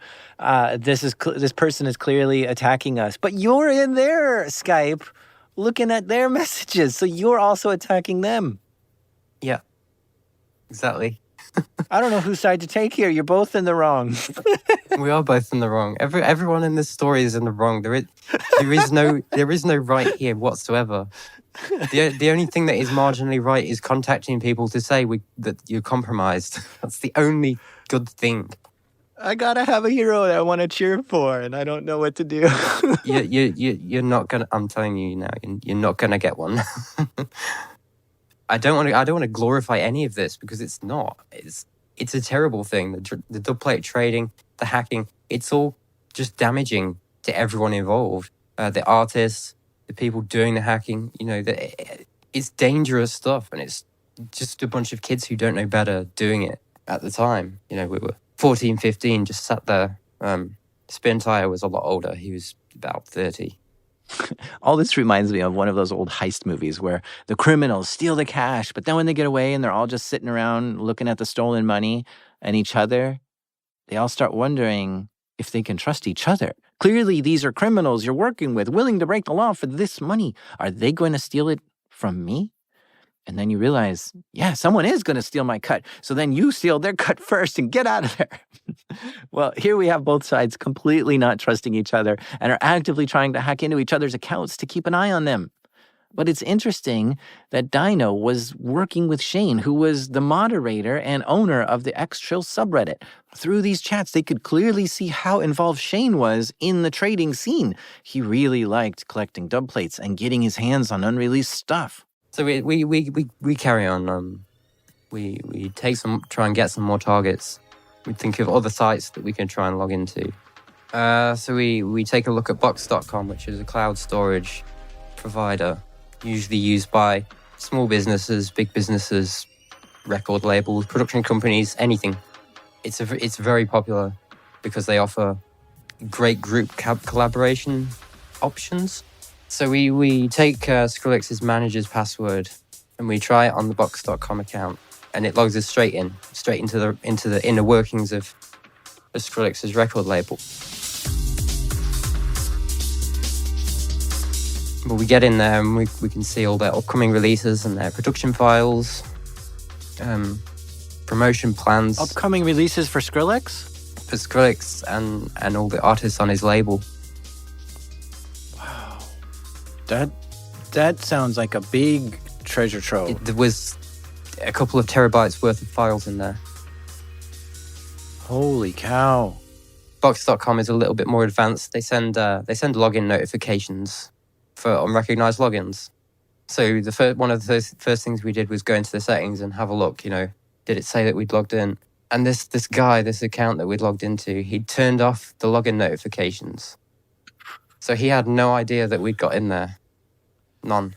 This person is clearly attacking us, but you're in their Skype, looking at their messages, so you're also attacking them. Yeah, exactly. I don't know whose side to take here. You're both in the wrong. We are both in the wrong. Everyone in this story is in the wrong. There is no right here whatsoever. The only thing that is marginally right is contacting people to say that you're compromised. That's the only good thing. I gotta have a hero that I want to cheer for, and I don't know what to do. You're not gonna. I'm telling you now, you're not gonna get one. I don't want to glorify any of this because it's not. It's a terrible thing. The dubplate trading, the hacking, it's all just damaging to everyone involved. The artists, the people doing the hacking. It's dangerous stuff, and it's just a bunch of kids who don't know better doing it at the time. We were 14, 15, just sat there. Spintire was a lot older. He was about 30. All this reminds me of one of those old heist movies where the criminals steal the cash, but then when they get away and they're all just sitting around looking at the stolen money and each other, they all start wondering if they can trust each other. Clearly, these are criminals you're working with, willing to break the law for this money. Are they going to steal it from me? And then you realize, yeah, someone is going to steal my cut. So then you steal their cut first and get out of there. Well, here we have both sides completely not trusting each other and are actively trying to hack into each other's accounts to keep an eye on them. But it's interesting that Dino was working with Shane, who was the moderator and owner of the X-Trill subreddit. Through these chats, they could clearly see how involved Shane was in the trading scene. He really liked collecting dub plates and getting his hands on unreleased stuff. So we carry on. We try and get some more targets. We think of other sites that we can try and log into. So we take a look at box.com, which is a cloud storage provider, usually used by small businesses, big businesses, record labels, production companies, anything. It's very popular because they offer great group collaboration options. So we take Skrillex's manager's password and we try it on the box.com account, and it logs us straight into the inner workings of Skrillex's record label. But we get in there and we can see all their upcoming releases and their production files, promotion plans. Upcoming releases for Skrillex? For Skrillex and all the artists on his label. Wow. That sounds like a big treasure trove. There was a couple of terabytes worth of files in there. Holy cow. Box.com is a little bit more advanced. They send login notifications for unrecognized logins. So one of the first things we did was go into the settings and have a look, did it say that we'd logged in? And this account that we'd logged into, he'd turned off the login notifications. So he had no idea that we'd got in there. None.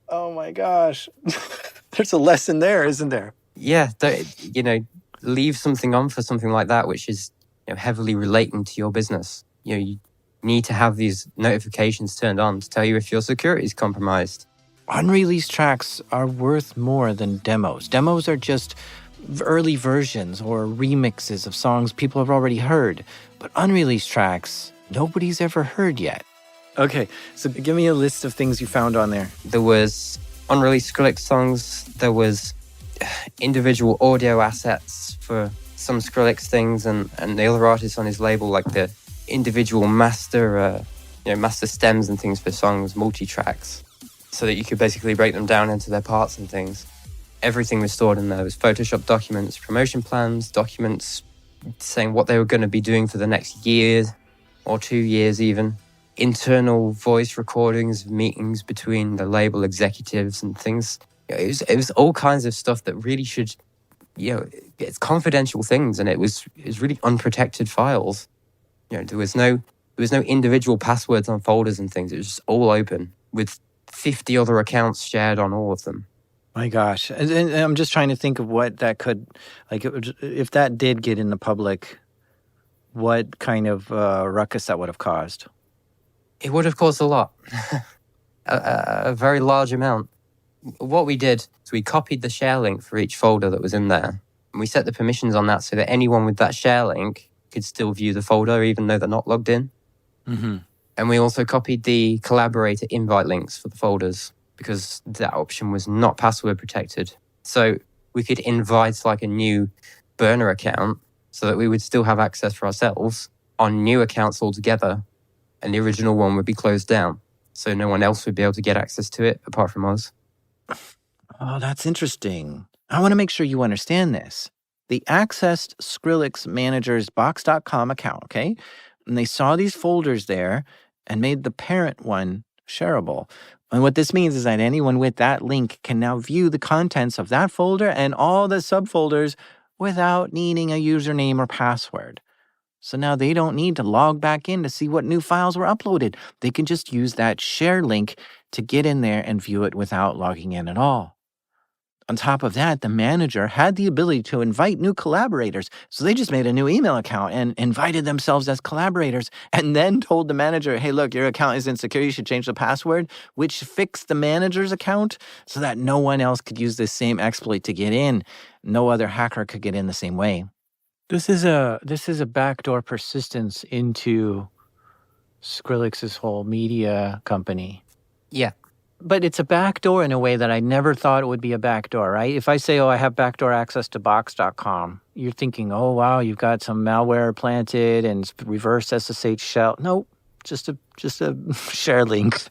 Oh my gosh. There's a lesson there, isn't there? Yeah, leave something on for something like that, which is heavily relating to your business. You need to have these notifications turned on to tell you if your security is compromised. Unreleased tracks are worth more than demos. Demos are just early versions or remixes of songs people have already heard. But unreleased tracks, nobody's ever heard yet. Okay, so give me a list of things you found on there. There was unreleased Skrillex songs. There was individual audio assets for some Skrillex things and the other artists on his label, like the individual master stems and things for songs, multi-tracks, so that you could basically break them down into their parts and things. Everything was stored in there. There was Photoshop documents, promotion plans, documents saying what they were going to be doing for the next year or 2 years even. Internal voice recordings of meetings between the label executives and things. It was all kinds of stuff that really should, it's confidential things, and it was really unprotected files. There was no There was no individual passwords on folders and things. It was just all open with 50 other accounts shared on all of them. My gosh. And I'm just trying to think of what that could, like, if that did get in the public, what kind of ruckus that would have caused. It would have caused a lot, a very large amount. What we did is we copied the share link for each folder that was in there. And we set the permissions on that so that anyone with that share link could still view the folder even though they're not logged in. Mm-hmm. And we also copied the collaborator invite links for the folders because that option was not password protected. So we could invite like a new burner account so that we would still have access for ourselves on new accounts altogether, and the original one would be closed down. So no one else would be able to get access to it apart from us. Oh, that's interesting. I want to make sure you understand this. They accessed Skrillex manager's box.com account, okay? And they saw these folders there and made the parent one shareable. And what this means is that anyone with that link can now view the contents of that folder and all the subfolders without needing a username or password. So now they don't need to log back in to see what new files were uploaded. They can just use that share link to get in there and view it without logging in at all. On top of that, the manager had the ability to invite new collaborators. So they just made a new email account and invited themselves as collaborators and then told the manager, hey, look, your account is insecure. You should change the password, which fixed the manager's account so that no one else could use this same exploit to get in. No other hacker could get in the same way. This is a backdoor persistence into Skrillex's whole media company. Yeah. But it's a backdoor in a way that I never thought it would be a backdoor, right? If I say, I have backdoor access to Box.com, you're thinking, oh, wow, you've got some malware planted and reverse SSH shell. No, just a share link.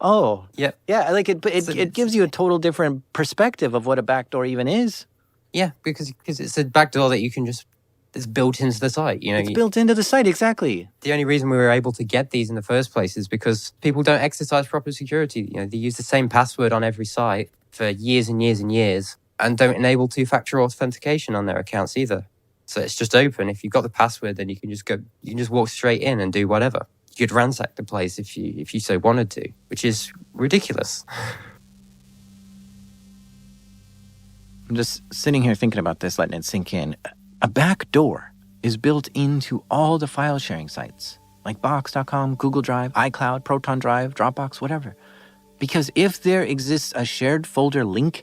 Oh, yeah. Yeah, like it gives you a total different perspective of what a backdoor even is. Yeah, because it's a backdoor that you can just, it's built into the site. It's built into the site, exactly. The only reason we were able to get these in the first place is because people don't exercise proper security. They use the same password on every site for years and years and years and don't enable two-factor authentication on their accounts either. So it's just open. If you've got the password, then you can just walk straight in and do whatever. You could ransack the place if you so wanted to, which is ridiculous. I'm just sitting here thinking about this, letting it sink in. A backdoor is built into all the file sharing sites, like Box.com, Google Drive, iCloud, Proton Drive, Dropbox, whatever. Because if there exists a shared folder link,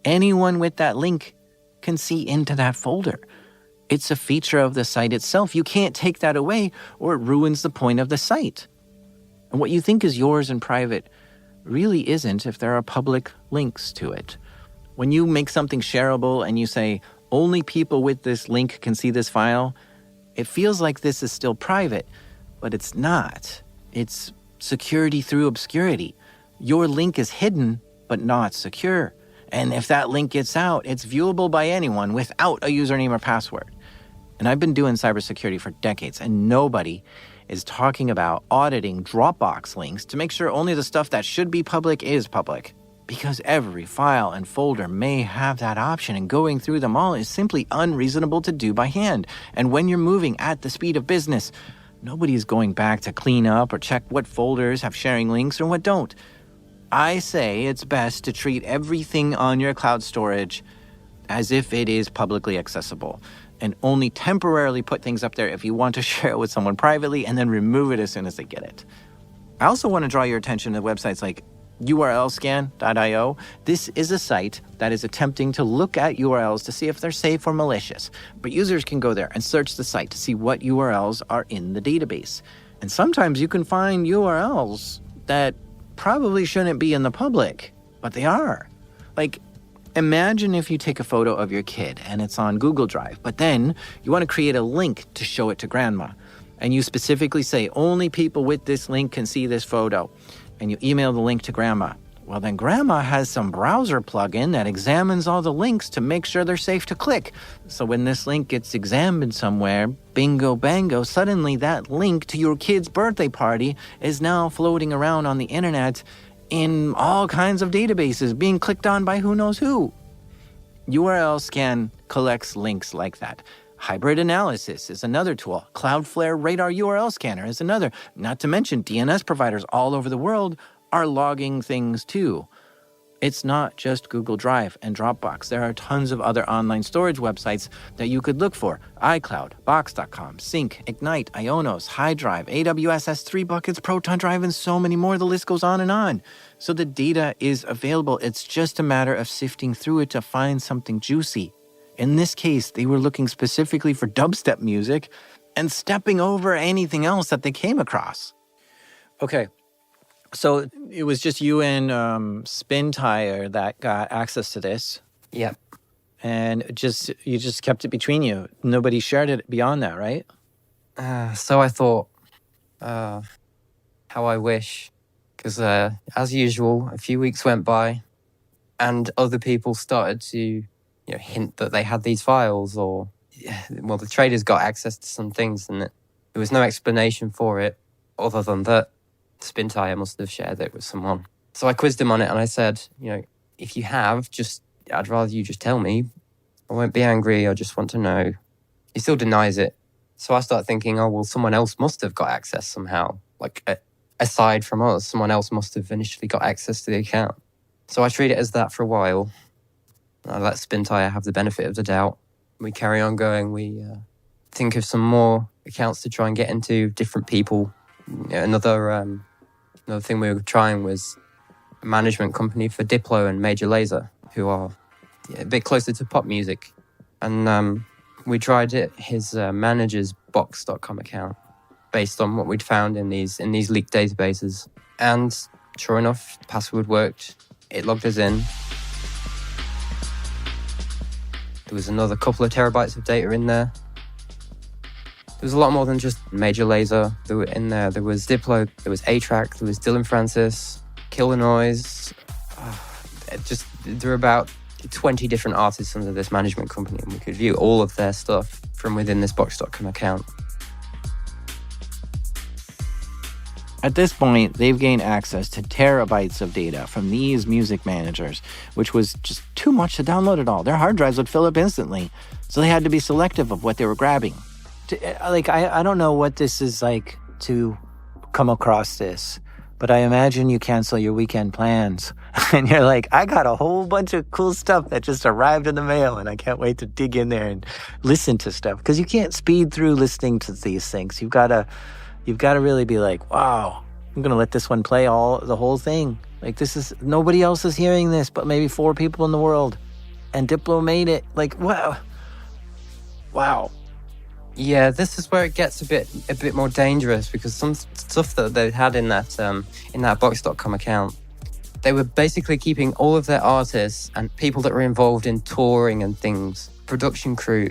anyone with that link can see into that folder. It's a feature of the site itself. You can't take that away or it ruins the point of the site. And what you think is yours and private really isn't if there are public links to it. When you make something shareable and you say, only people with this link can see this file, it feels like this is still private, but it's not. It's security through obscurity. Your link is hidden, but not secure. And if that link gets out, it's viewable by anyone without a username or password. And I've been doing cybersecurity for decades, and nobody is talking about auditing Dropbox links to make sure only the stuff that should be public is public. Because every file and folder may have that option, and going through them all is simply unreasonable to do by hand. And when you're moving at the speed of business, nobody's going back to clean up or check what folders have sharing links or what don't. I say it's best to treat everything on your cloud storage as if it is publicly accessible, and only temporarily put things up there if you want to share it with someone privately, and then remove it as soon as they get it. I also want to draw your attention to websites like urlscan.io. This is a site that is attempting to look at URLs to see if they're safe or malicious. But users can go there and search the site to see what URLs are in the database. And sometimes you can find URLs that probably shouldn't be in the public, but they are. Like, imagine if you take a photo of your kid and it's on Google Drive, but then you want to create a link to show it to grandma. And you specifically say, only people with this link can see this photo. And you email the link to grandma. Well, then grandma has some browser plugin that examines all the links to make sure they're safe to click. So when this link gets examined somewhere, bingo bango, suddenly that link to your kid's birthday party is now floating around on the internet in all kinds of databases, being clicked on by who knows who. URL Scan collects links like that. Hybrid analysis is another tool. Cloudflare Radar URL Scanner is another. Not to mention DNS providers all over the world are logging things too. It's not just Google Drive and Dropbox. There are tons of other online storage websites that you could look for. iCloud, Box.com, Sync, Ignite, Ionos, HiDrive, AWS S3 buckets, Proton Drive, and so many more. The list goes on and on. So the data is available. It's just a matter of sifting through it to find something juicy. In this case, they were looking specifically for dubstep music and stepping over anything else that they came across. Okay. So it was just you and Spintire that got access to this. Yep. And you just kept it between you. Nobody shared it beyond that, right? So I thought, how I wish. Because as usual, a few weeks went by and other people started to hint that they had these files, or, well, the traders got access to some things and there was no explanation for it other than that Spintire must have shared it with someone. So I quizzed him on it and I said, if you have, I'd rather you just tell me. I won't be angry. I just want to know. He still denies it. So I start thinking, oh, well, someone else must have got access somehow. Like, aside from us, someone else must have initially got access to the account. So I treat it as that for a while. I let Spintire have the benefit of the doubt. We carry on going. We think of some more accounts to try and get into, different people. Another thing we were trying was a management company for Diplo and Major Lazer, who are a bit closer to pop music. And we tried his manager's box.com account based on what we'd found in these leaked databases. And sure enough, the password worked. It logged us in. There was another couple of terabytes of data in there. There was a lot more than just Major Lazer. There were in there. There was Diplo, there was A-Track, there was Dylan Francis, Kill the Noise. There were about 20 different artists under this management company, and we could view all of their stuff from within this Box.com account. At this point, they've gained access to terabytes of data from these music managers, which was just too much to download it all. Their hard drives would fill up instantly, so they had to be selective of what they were grabbing. I don't know what this is like to come across this, but I imagine you cancel your weekend plans and you're like, I got a whole bunch of cool stuff that just arrived in the mail and I can't wait to dig in there and listen to stuff, because you can't speed through listening to these things. You've got to really be like, wow, I'm going to let this one play the whole thing. Like, nobody else is hearing this but maybe 4 people in the world, and Diplo made it. Like, wow. Yeah, this is where it gets a bit more dangerous, because some stuff that they had in that Box.com account, they were basically keeping all of their artists and people that were involved in touring and things, production crew.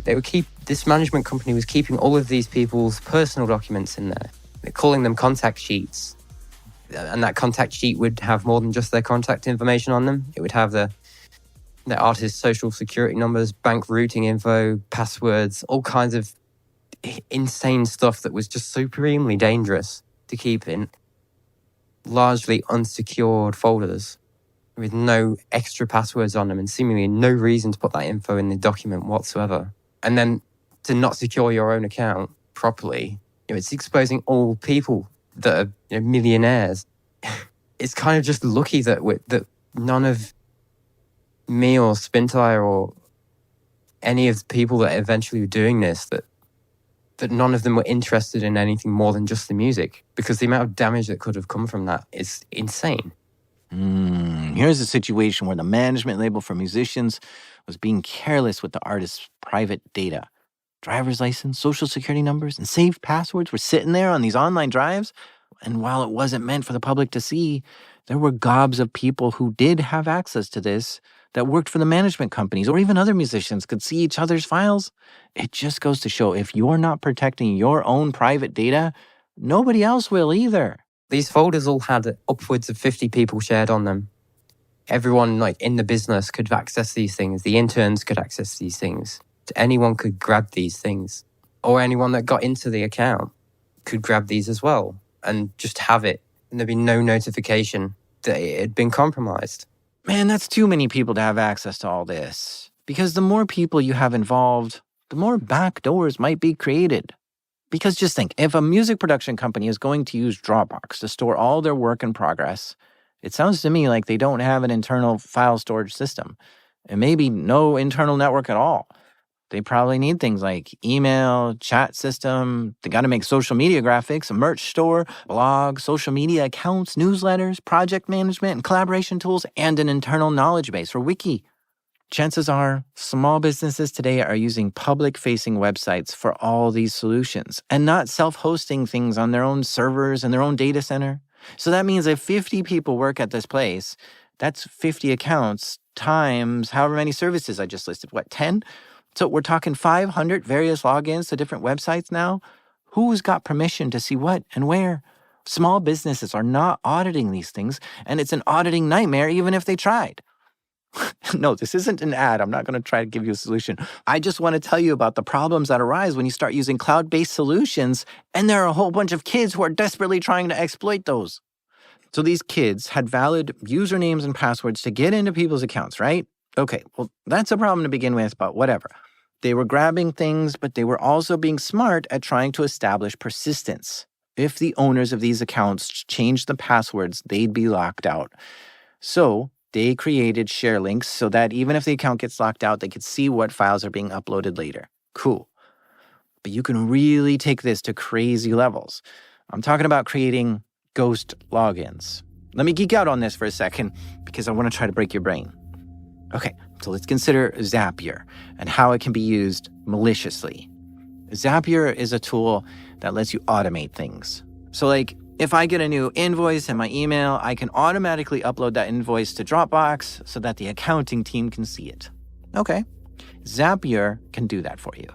This management company was keeping all of these people's personal documents in there. They're calling them contact sheets, and that contact sheet would have more than just their contact information on them. It would have their artist's social security numbers, bank routing info, passwords, all kinds of insane stuff that was just supremely dangerous to keep in largely unsecured folders with no extra passwords on them and seemingly no reason to put that info in the document whatsoever. And then to not secure your own account properly, it's exposing all people that are millionaires. It's kind of just lucky that none of me or Spintire or any of the people that eventually were doing this, that none of them were interested in anything more than just the music, because the amount of damage that could have come from that is insane. Here's a situation where the management label for musicians was being careless with the artist's private data. Driver's license, social security numbers, and saved passwords were sitting there on these online drives. And while it wasn't meant for the public to see, there were gobs of people who did have access to this that worked for the management companies, or even other musicians could see each other's files. It just goes to show, if you're not protecting your own private data, nobody else will either. These folders all had upwards of 50 people shared on them. Everyone in the business could access these things. The interns could access these things. Anyone could grab these things. Or anyone that got into the account could grab these as well and just have it. And there'd be no notification that it had been compromised. Man, that's too many people to have access to all this. Because the more people you have involved, the more backdoors might be created. Because just think, if a music production company is going to use Dropbox to store all their work in progress, it sounds to me like they don't have an internal file storage system, and maybe no internal network at all. They probably need things like email, chat system. They got to make social media graphics, a merch store, blog, social media accounts, newsletters, project management and collaboration tools, and an internal knowledge base or wiki. Chances are small businesses today are using public-facing websites for all these solutions and not self-hosting things on their own servers and their own data center. So that means if 50 people work at this place, that's 50 accounts times however many services I just listed. 10? So we're talking 500 various logins to different websites now. Who's got permission to see what and where? Small businesses are not auditing these things, and it's an auditing nightmare even if they tried. No, this isn't an ad. I'm not going to try to give you a solution. I just want to tell you about the problems that arise when you start using cloud-based solutions, and there are a whole bunch of kids who are desperately trying to exploit those. So these kids had valid usernames and passwords to get into people's accounts, right? Okay, well, that's a problem to begin with, but whatever. They were grabbing things, but they were also being smart at trying to establish persistence. If the owners of these accounts changed the passwords, they'd be locked out. So they created share links so that even if the account gets locked out, they could see what files are being uploaded later. Cool. But you can really take this to crazy levels. I'm talking about creating ghost logins. Let me geek out on this for a second because I want to try to break your brain. Okay, so let's consider Zapier and how it can be used maliciously. Zapier is a tool that lets you automate things. So like, if I get a new invoice in my email, I can automatically upload that invoice to Dropbox so that the accounting team can see it. Okay, Zapier can do that for you.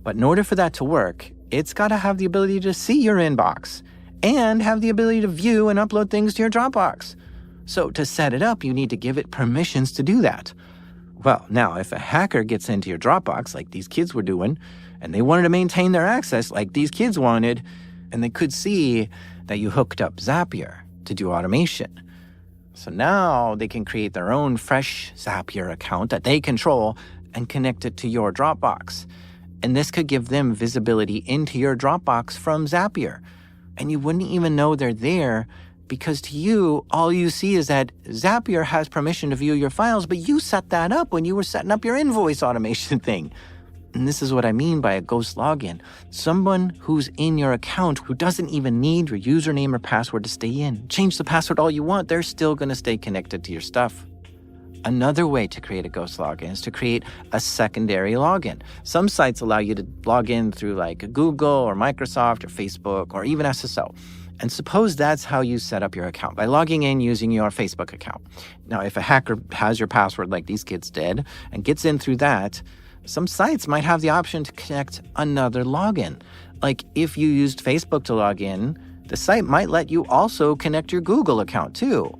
But in order for that to work, it's got to have the ability to see your inbox and have the ability to view and upload things to your Dropbox. So to set it up, you need to give it permissions to do that. Well, now, if a hacker gets into your Dropbox like these kids were doing, and they wanted to maintain their access like these kids wanted, and they could see that you hooked up Zapier to do automation. So now they can create their own fresh Zapier account that they control and connect it to your Dropbox. And this could give them visibility into your Dropbox from Zapier. And you wouldn't even know they're there because to you, all you see is that Zapier has permission to view your files, but you set that up when you were setting up your invoice automation thing. And this is what I mean by a ghost login. Someone who's in your account who doesn't even need your username or password to stay in. Change the password all you want, they're still going to stay connected to your stuff. Another way to create a ghost login is to create a secondary login. Some sites allow you to log in through like Google or Microsoft or Facebook or even SSO. And suppose that's how you set up your account, by logging in using your Facebook account. Now, if a hacker has your password like these kids did and gets in through that, some sites might have the option to connect another login. Like if you used Facebook to log in, the site might let you also connect your Google account too.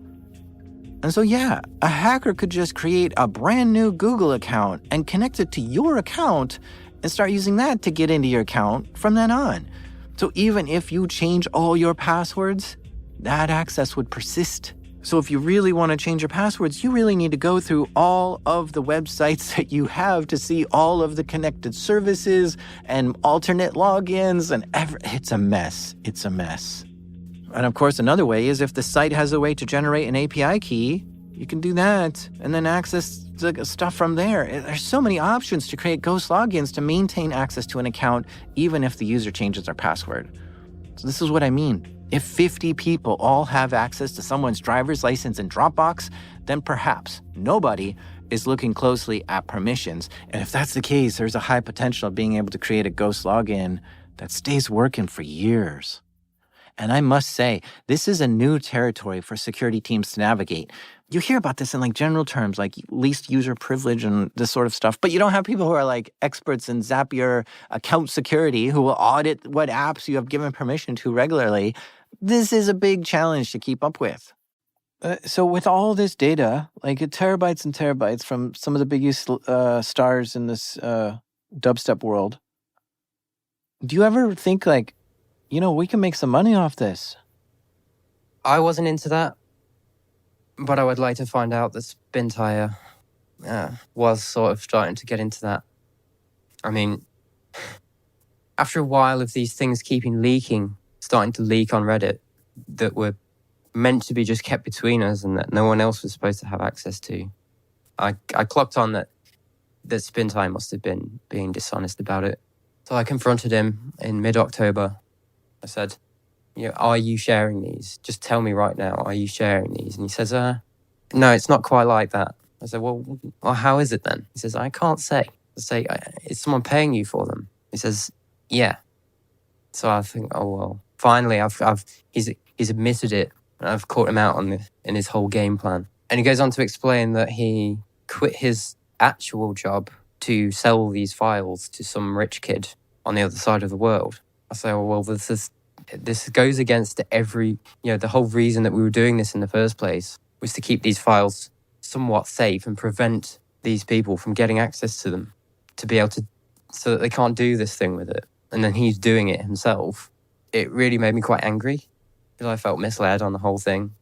And so yeah, a hacker could just create a brand new Google account and connect it to your account and start using that to get into your account from then on. So even if you change all your passwords, that access would persist. So if you really want to change your passwords, you really need to go through all of the websites that you have to see all of the connected services and alternate logins and it's a mess. It's a mess. And of course, another way is if the site has a way to generate an API key, you can do that and then access the stuff from there. There's so many options to create ghost logins to maintain access to an account, even if the user changes their password. So this is what I mean. If 50 people all have access to someone's driver's license in Dropbox, then perhaps nobody is looking closely at permissions. And if that's the case, there's a high potential of being able to create a ghost login that stays working for years. And I must say, this is a new territory for security teams to navigate. You hear about this in like general terms, like least user privilege and this sort of stuff, but you don't have people who are like experts in Zapier account security who will audit what apps you have given permission to regularly. This is a big challenge to keep up with. So with all this data, like terabytes and terabytes from some of the biggest stars in this dubstep world, do you ever think like, we can make some money off this? I wasn't into that, but I would like to find out that Spintire was sort of starting to get into that. I mean, after a while of these things starting to leak on Reddit that were meant to be just kept between us and that no one else was supposed to have access to, I clocked on that Spintire must have been being dishonest about it. So I confronted him in mid-October. I said, are you sharing these? Just tell me right now, are you sharing these? And he says, no, it's not quite like that. I said, well, how is it then? He says, I can't say. I say, is someone paying you for them? He says, yeah. So I think, oh, well, finally, he's admitted it. And I've caught him out in his whole game plan. And he goes on to explain that he quit his actual job to sell these files to some rich kid on the other side of the world. I say, oh, well, this goes against the whole reason that we were doing this in the first place was to keep these files somewhat safe and prevent these people from getting access to them, to be able to, so that they can't do this thing with it. And then he's doing it himself. It really made me quite angry because I felt misled on the whole thing.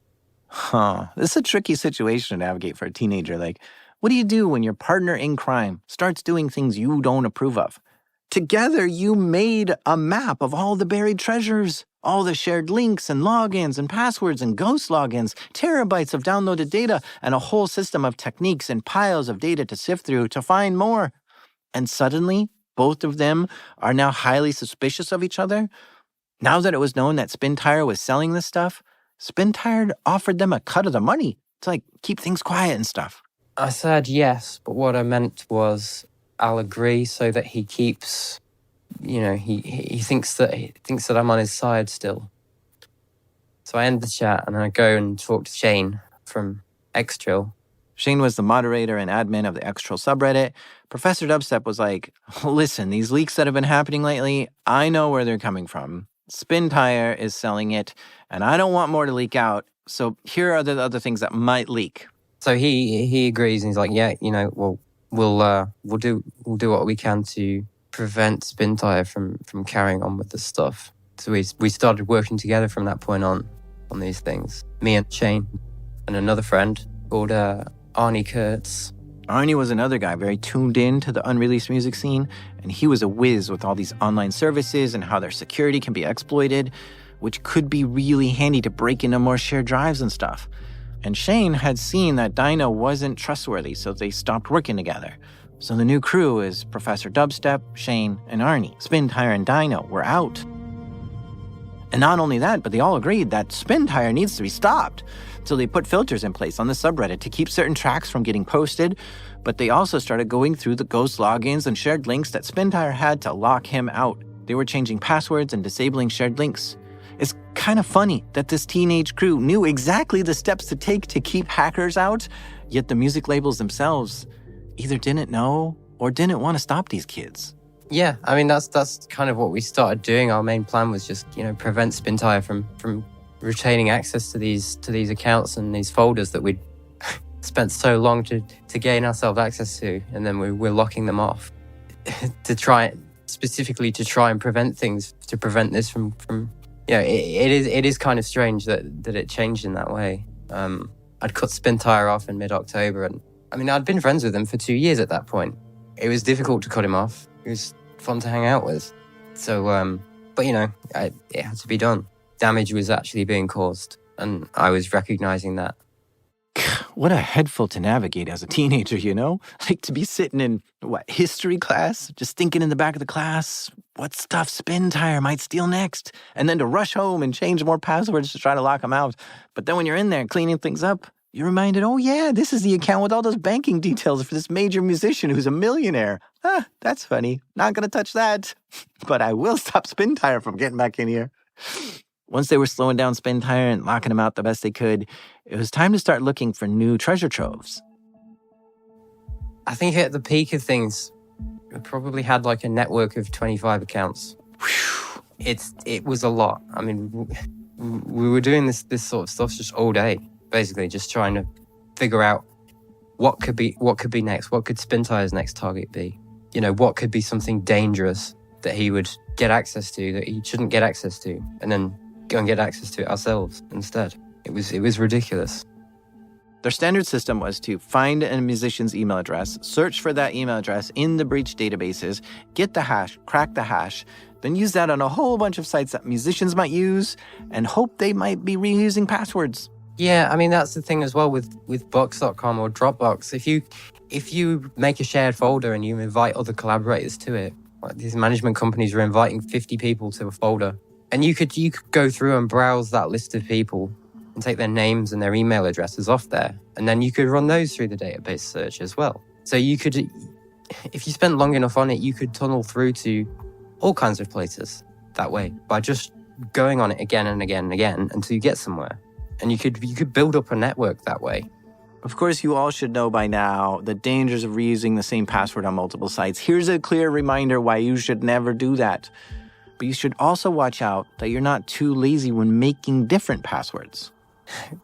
This is a tricky situation to navigate for a teenager. Like, what do you do when your partner in crime starts doing things you don't approve of? Together, you made a map of all the buried treasures, all the shared links and logins and passwords and ghost logins, terabytes of downloaded data, and a whole system of techniques and piles of data to sift through to find more. And suddenly, both of them are now highly suspicious of each other. Now that it was known that Spintire was selling this stuff, Spintire offered them a cut of the money to keep things quiet and stuff. I said yes, but what I meant was I'll agree so that he keeps, he thinks that I'm on his side still. So I end the chat and I go and talk to Shane from Xtrill. Shane was the moderator and admin of the Xtrill subreddit. Professor Dubstep was like, listen, these leaks that have been happening lately, I know where they're coming from. Spintire is selling it, and I don't want more to leak out. So here are the other things that might leak. So he agrees, and he's like, yeah, we'll do what we can to prevent Spintire from carrying on with this stuff. So we started working together from that point on these things. Me and Shane and another friend called Arnie Kurtz. Arnie was another guy very tuned in to the unreleased music scene, and he was a whiz with all these online services and how their security can be exploited, which could be really handy to break into more shared drives and stuff. And Shane had seen that Dino wasn't trustworthy, so they stopped working together. So the new crew is Professor Dubstep, Shane, and Arnie. Spintire and Dino were out. And not only that, but they all agreed that Spintire needs to be stopped. So they put filters in place on the subreddit to keep certain tracks from getting posted, but they also started going through the ghost logins and shared links that Spintire had to lock him out. They were changing passwords and disabling shared links. It's kind of funny that this teenage crew knew exactly the steps to take to keep hackers out, yet the music labels themselves either didn't know or didn't want to stop these kids. Yeah, I mean, that's kind of what we started doing. Our main plan was just, prevent Spintire from retaining access to these accounts and these folders that we'd spent so long to gain ourselves access to, and then we're locking them off to try and prevent things, to prevent this from it is kind of strange that it changed in that way. I'd cut Spintire off in mid-October, and I mean, I'd been friends with him for 2 years at that point. It was difficult to cut him off. It was fun to hang out with. So, but it had to be done. Damage was actually being caused, and I was recognizing that. What a headful to navigate as a teenager, Like to be sitting in, history class, just thinking in the back of the class, what stuff Spintire might steal next, and then to rush home and change more passwords to try to lock them out. But then when you're in there cleaning things up, you're reminded, oh yeah, this is the account with all those banking details for this major musician who's a millionaire. That's funny. Not gonna touch that. But I will stop Spintire from getting back in here. Once they were slowing down Spintire and locking him out the best they could, it was time to start looking for new treasure troves. I think at the peak of things, we probably had a network of 25 accounts. Whew. It was a lot. I mean, we were doing this sort of stuff just all day, basically just trying to figure out what could be next. What could Spintire's next target be? What could be something dangerous that he would get access to that he shouldn't get access to, and then go and get access to it ourselves instead. It was ridiculous. Their standard system was to find a musician's email address, search for that email address in the breach databases, get the hash, crack the hash, then use that on a whole bunch of sites that musicians might use and hope they might be reusing passwords. Yeah, I mean, that's the thing as well with Box.com or Dropbox. If you make a shared folder and you invite other collaborators to it, like these management companies are inviting 50 people to a folder, and you could go through and browse that list of people and take their names and their email addresses off there, and then you could run those through the database search as well. So you could, if you spent long enough on it, you could tunnel through to all kinds of places that way by just going on it again and again and again until you get somewhere. And you could build up a network that way. Of course, you all should know by now the dangers of reusing the same password on multiple sites. Here's a clear reminder why you should never do that. But you should also watch out that you're not too lazy when making different passwords.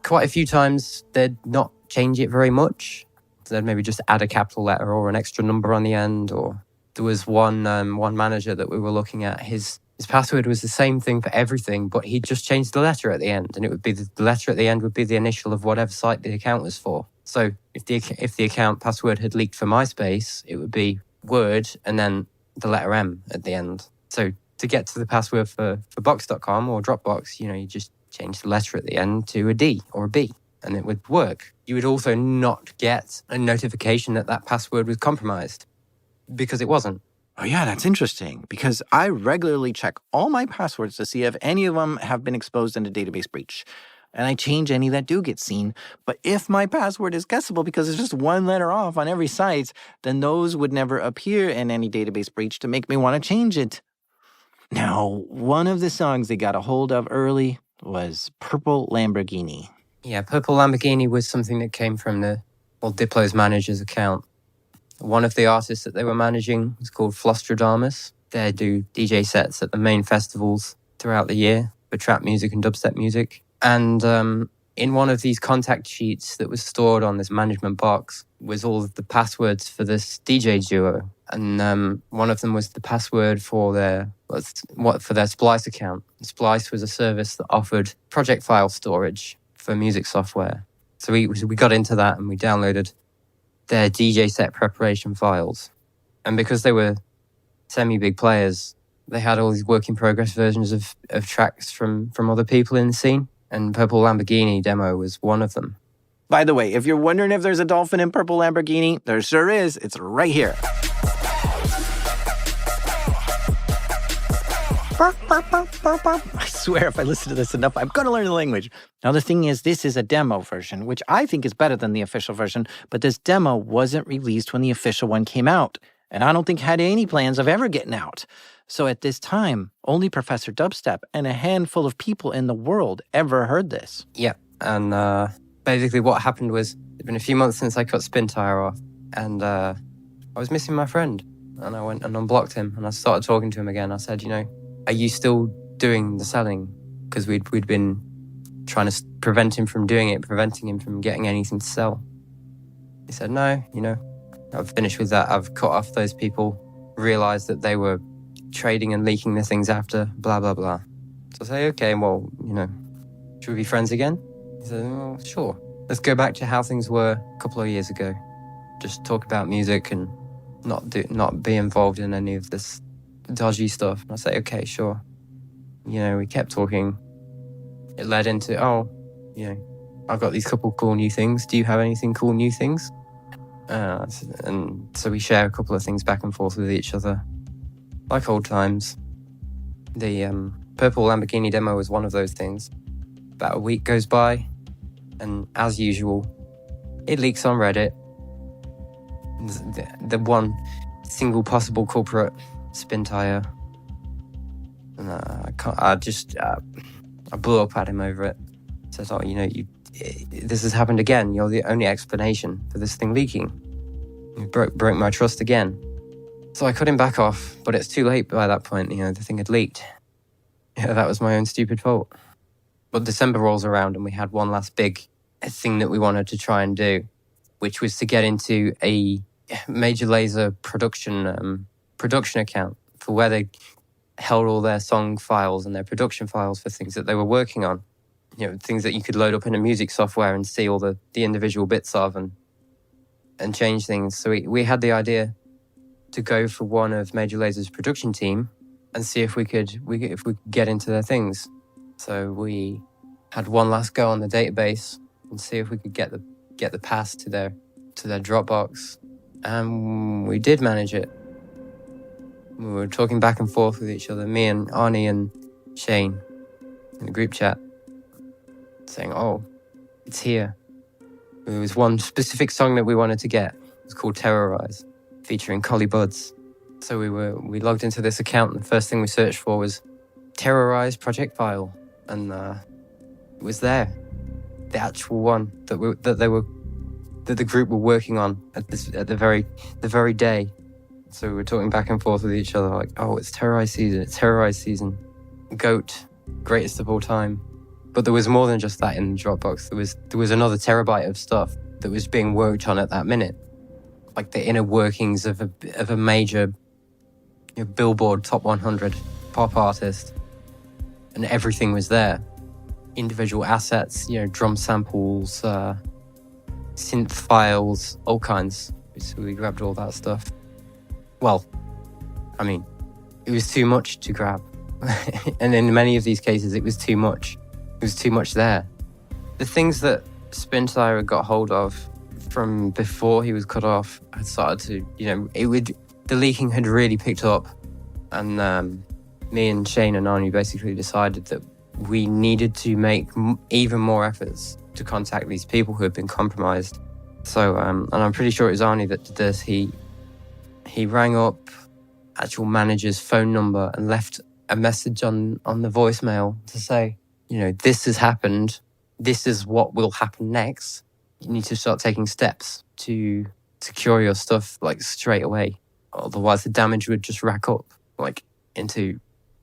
Quite a few times, they'd not change it very much. So they'd maybe just add a capital letter or an extra number on the end. Or there was one manager that we were looking at. His password was the same thing for everything, but he just changed the letter at the end, and it would be the letter at the end would be the initial of whatever site the account was for. So if the account password had leaked for MySpace, it would be Word and then the letter M at the end. So to get to the password for Box.com or Dropbox, you just change the letter at the end to a D or a B, and it would work. You would also not get a notification that password was compromised because it wasn't. Oh yeah, that's interesting, because I regularly check all my passwords to see if any of them have been exposed in a database breach. And I change any that do get seen. But if my password is guessable because it's just one letter off on every site, then those would never appear in any database breach to make me want to change it. Now, one of the songs they got a hold of early was Purple Lamborghini. Yeah, Purple Lamborghini was something that came from Diplo's manager's account. One of the artists that they were managing was called Flostradamus. They do DJ sets at the main festivals throughout the year for trap music and dubstep music. And in one of these contact sheets that was stored on this management box was all of the passwords for this DJ duo. And one of them was the password for their Splice account. Splice was a service that offered project file storage for music software. So we got into that and we downloaded their DJ set preparation files. And because they were semi-big players, they had all these work in progress versions of tracks from other people in the scene. And Purple Lamborghini demo was one of them. By the way, if you're wondering if there's a dolphin in Purple Lamborghini, there sure is. It's right here. I swear if I listen to this enough, I'm going to learn the language. Now, the thing is, this is a demo version, which I think is better than the official version, but this demo wasn't released when the official one came out, and I don't think had any plans of ever getting out. So at this time, only Professor Dubstep and a handful of people in the world ever heard this. Yeah, and basically what happened was, it's been a few months since I cut Spintire off, and I was missing my friend, and I went and unblocked him, and I started talking to him again. I said, are you still doing the selling? Because we'd been trying to prevent him from doing it, preventing him from getting anything to sell. He said, no, I've finished with that. I've cut off those people, realized that they were trading and leaking the things after, blah, blah, blah. So I say, okay, well, should we be friends again? He said, well, sure. Let's go back to how things were a couple of years ago. Just talk about music and not be involved in any of this dodgy stuff. And I say, okay, sure. We kept talking. It led into, I've got these couple cool new things. Do you have anything cool new things? And so we share a couple of things back and forth with each other, like old times. The Purple Lamborghini demo was one of those things. About a week goes by, and as usual, it leaks on Reddit. The one single possible culprit, Spintire. And I blew up at him over it. Says, this has happened again. You're the only explanation for this thing leaking. You broke my trust again. So I cut him back off, but it's too late by that point. The thing had leaked. Yeah, that was my own stupid fault. But December rolls around and we had one last big thing that we wanted to try and do, which was to get into a Major Lazer production account for where they held all their song files and their production files for things that they were working on. things that you could load up in a music software and see all the individual bits of and change things. So we had the idea to go for one of Major Laser's production team and see if we could get into their things. So we had one last go on the database and see if we could get the pass to their Dropbox, and we did manage it. We were talking back and forth with each other, me and Arnie and Shane, in the group chat, saying, "Oh, it's here." There was one specific song that we wanted to get. It was called "Terrorize," featuring Collie Buddz. So we logged into this account, and the first thing we searched for was "Terrorize project file," and it was there, the actual one that the group were working on at the very day. So we were talking back and forth with each other, like, "Oh, it's Terrorize season! It's Terrorize season! GOAT, greatest of all time." But there was more than just that in the Dropbox. There was another terabyte of stuff that was being worked on at that minute, like the inner workings of a major Billboard Top 100 pop artist, and everything was there. Individual assets, drum samples, synth files, all kinds. So we grabbed all that stuff. Well, I mean, it was too much to grab. And in many of these cases, it was too much. It was too much there. The things that Spintire got hold of from before he was cut off had started to, the leaking had really picked up. And me and Shane and Arnie basically decided that we needed to make even more efforts to contact these people who had been compromised. So, and I'm pretty sure it was Arnie that did this. He rang up actual manager's phone number and left a message on the voicemail to say, this has happened. This is what will happen next. You need to start taking steps to secure your stuff straight away. Otherwise, the damage would just rack up into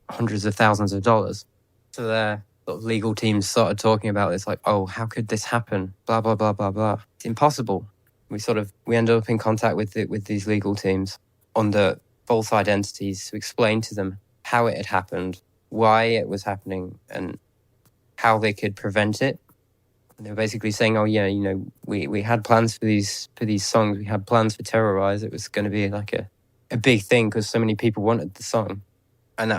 hundreds of thousands of dollars. So their legal teams started talking about this, "Oh, how could this happen? Blah, blah, blah, blah, blah. It's impossible." We ended up in contact with these legal teams under false identities to explain to them how it had happened, why it was happening, and how they could prevent it. And they were basically saying, "Oh yeah, we had plans for these songs. We had plans for Terrorize. It was going to be a big thing because so many people wanted the song." And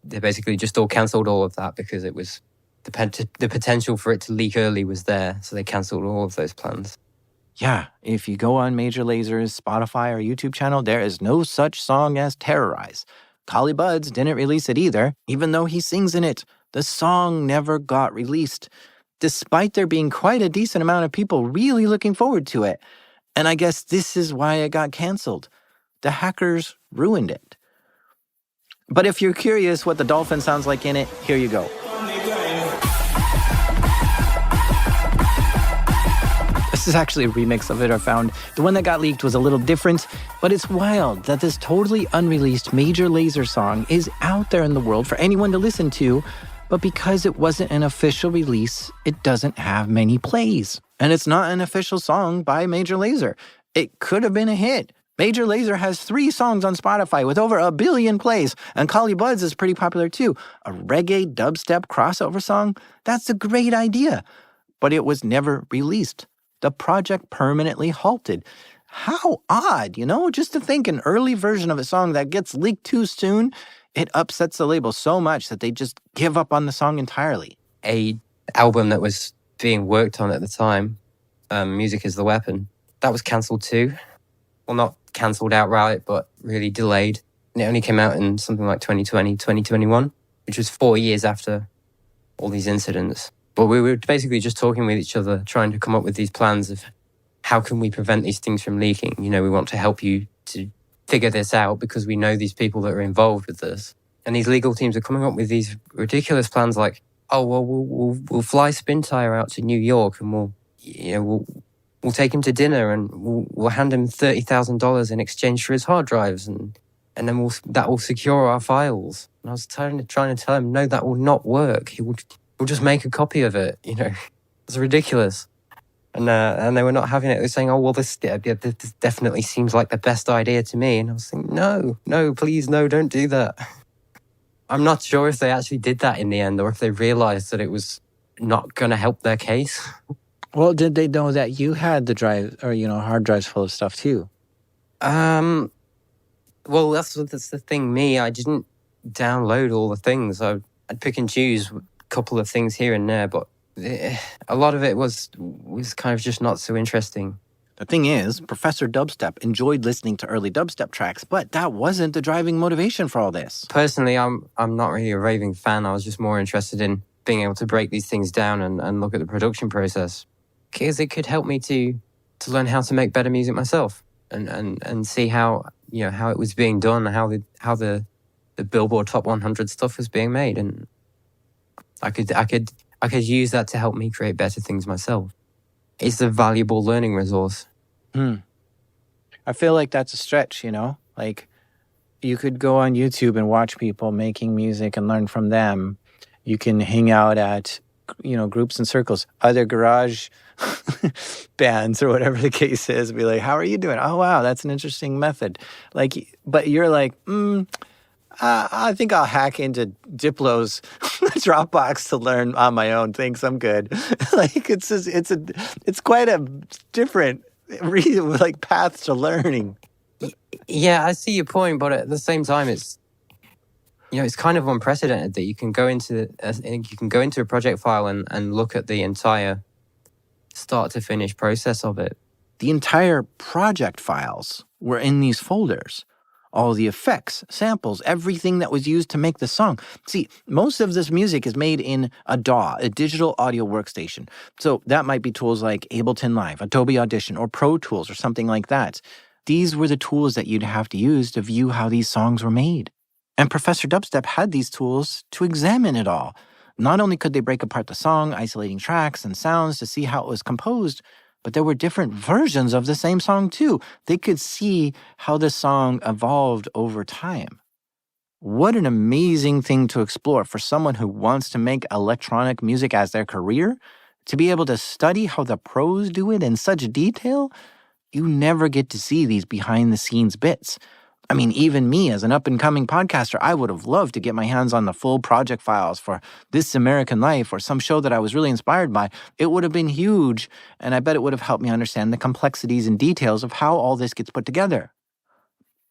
they basically just all cancelled all of that because it was the potential for it to leak early was there. So they cancelled all of those plans. Yeah, if you go on Major Laser's Spotify or YouTube channel, there is no such song as Terrorize. Collie Buddz didn't release it either, even though he sings in it. The song never got released, despite there being quite a decent amount of people really looking forward to it. And I guess this is why it got canceled. The hackers ruined it. But if you're curious what the dolphin sounds like in it, here you go. This is actually a remix of it I found. The one that got leaked was a little different, but it's wild that this totally unreleased Major Lazer song is out there in the world for anyone to listen to, but because it wasn't an official release, it doesn't have many plays. And it's not an official song by Major Lazer. It could have been a hit. Major Lazer has 3 songs on Spotify with over 1 billion plays, and Collie Buddz is pretty popular too. A reggae dubstep crossover song? That's a great idea. But it was never released. The project permanently halted. How odd, just to think an early version of a song that gets leaked too soon, it upsets the label so much that they just give up on the song entirely. A album that was being worked on at the time, Music is the Weapon, that was cancelled too. Well, not cancelled outright, but really delayed. And it only came out in something like 2020, 2021, which was 4 years after all these incidents. But we were basically just talking with each other, trying to come up with these plans of how can we prevent these things from leaking. We want to help you to figure this out because we know these people that are involved with this. And these legal teams are coming up with these ridiculous plans like, "Oh, well, we'll fly Spintire out to New York and we'll take him to dinner and we'll hand him $30,000 in exchange for his hard drives and then that will secure our files." And I was trying to tell him, no, that will not work. We'll just make a copy of it. It's ridiculous. And they were not having it. They were saying, "Oh, well, this definitely seems like the best idea to me." And I was saying, no, please, no, don't do that. I'm not sure if they actually did that in the end or if they realized that it was not going to help their case. Well, did they know that you had the drive or, hard drives full of stuff too? Well, that's the thing. I didn't download all the things. I'd pick and choose a couple of things here and there, but a lot of it was kind of just not so interesting. The thing is, Professor Dubstep enjoyed listening to early dubstep tracks, but that wasn't the driving motivation for all this. Personally, I'm not really a raving fan. I was just more interested in being able to break these things down and look at the production process, because it could help me to learn how to make better music myself and see how it was being done, how the Billboard Top 100 stuff was being made, and I could use that to help me create better things myself. It's a valuable learning resource. I feel like that's a stretch, Like, you could go on YouTube and watch people making music and learn from them. You can hang out at, groups and circles, other garage bands or whatever the case is. Be like, how are you doing? Oh, wow, that's an interesting method. Like, but you're like, I think I'll hack into Diplo's Dropbox to learn on my own. Thinks I'm good. Like it's quite a different path to learning. Yeah, I see your point, but at the same time, it's kind of unprecedented that you can go into a project file and look at the entire start to finish process of it. The entire project files were in these folders. All the effects, samples, everything that was used to make the song. See, most of this music is made in a DAW, a digital audio workstation. So that might be tools like Ableton Live, Adobe Audition, or Pro Tools, or something like that. These were the tools that you'd have to use to view how these songs were made. And Professor Dubstep had these tools to examine it all. Not only could they break apart the song, isolating tracks and sounds to see how it was composed, but there were different versions of the same song too. They could see how the song evolved over time. What an amazing thing to explore for someone who wants to make electronic music as their career. To be able to study how the pros do it in such detail, you never get to see these behind-the-scenes bits. I mean, even me as an up-and-coming podcaster, I would have loved to get my hands on the full project files for This American Life or some show that I was really inspired by. It would have been huge, and I bet it would have helped me understand the complexities and details of how all this gets put together.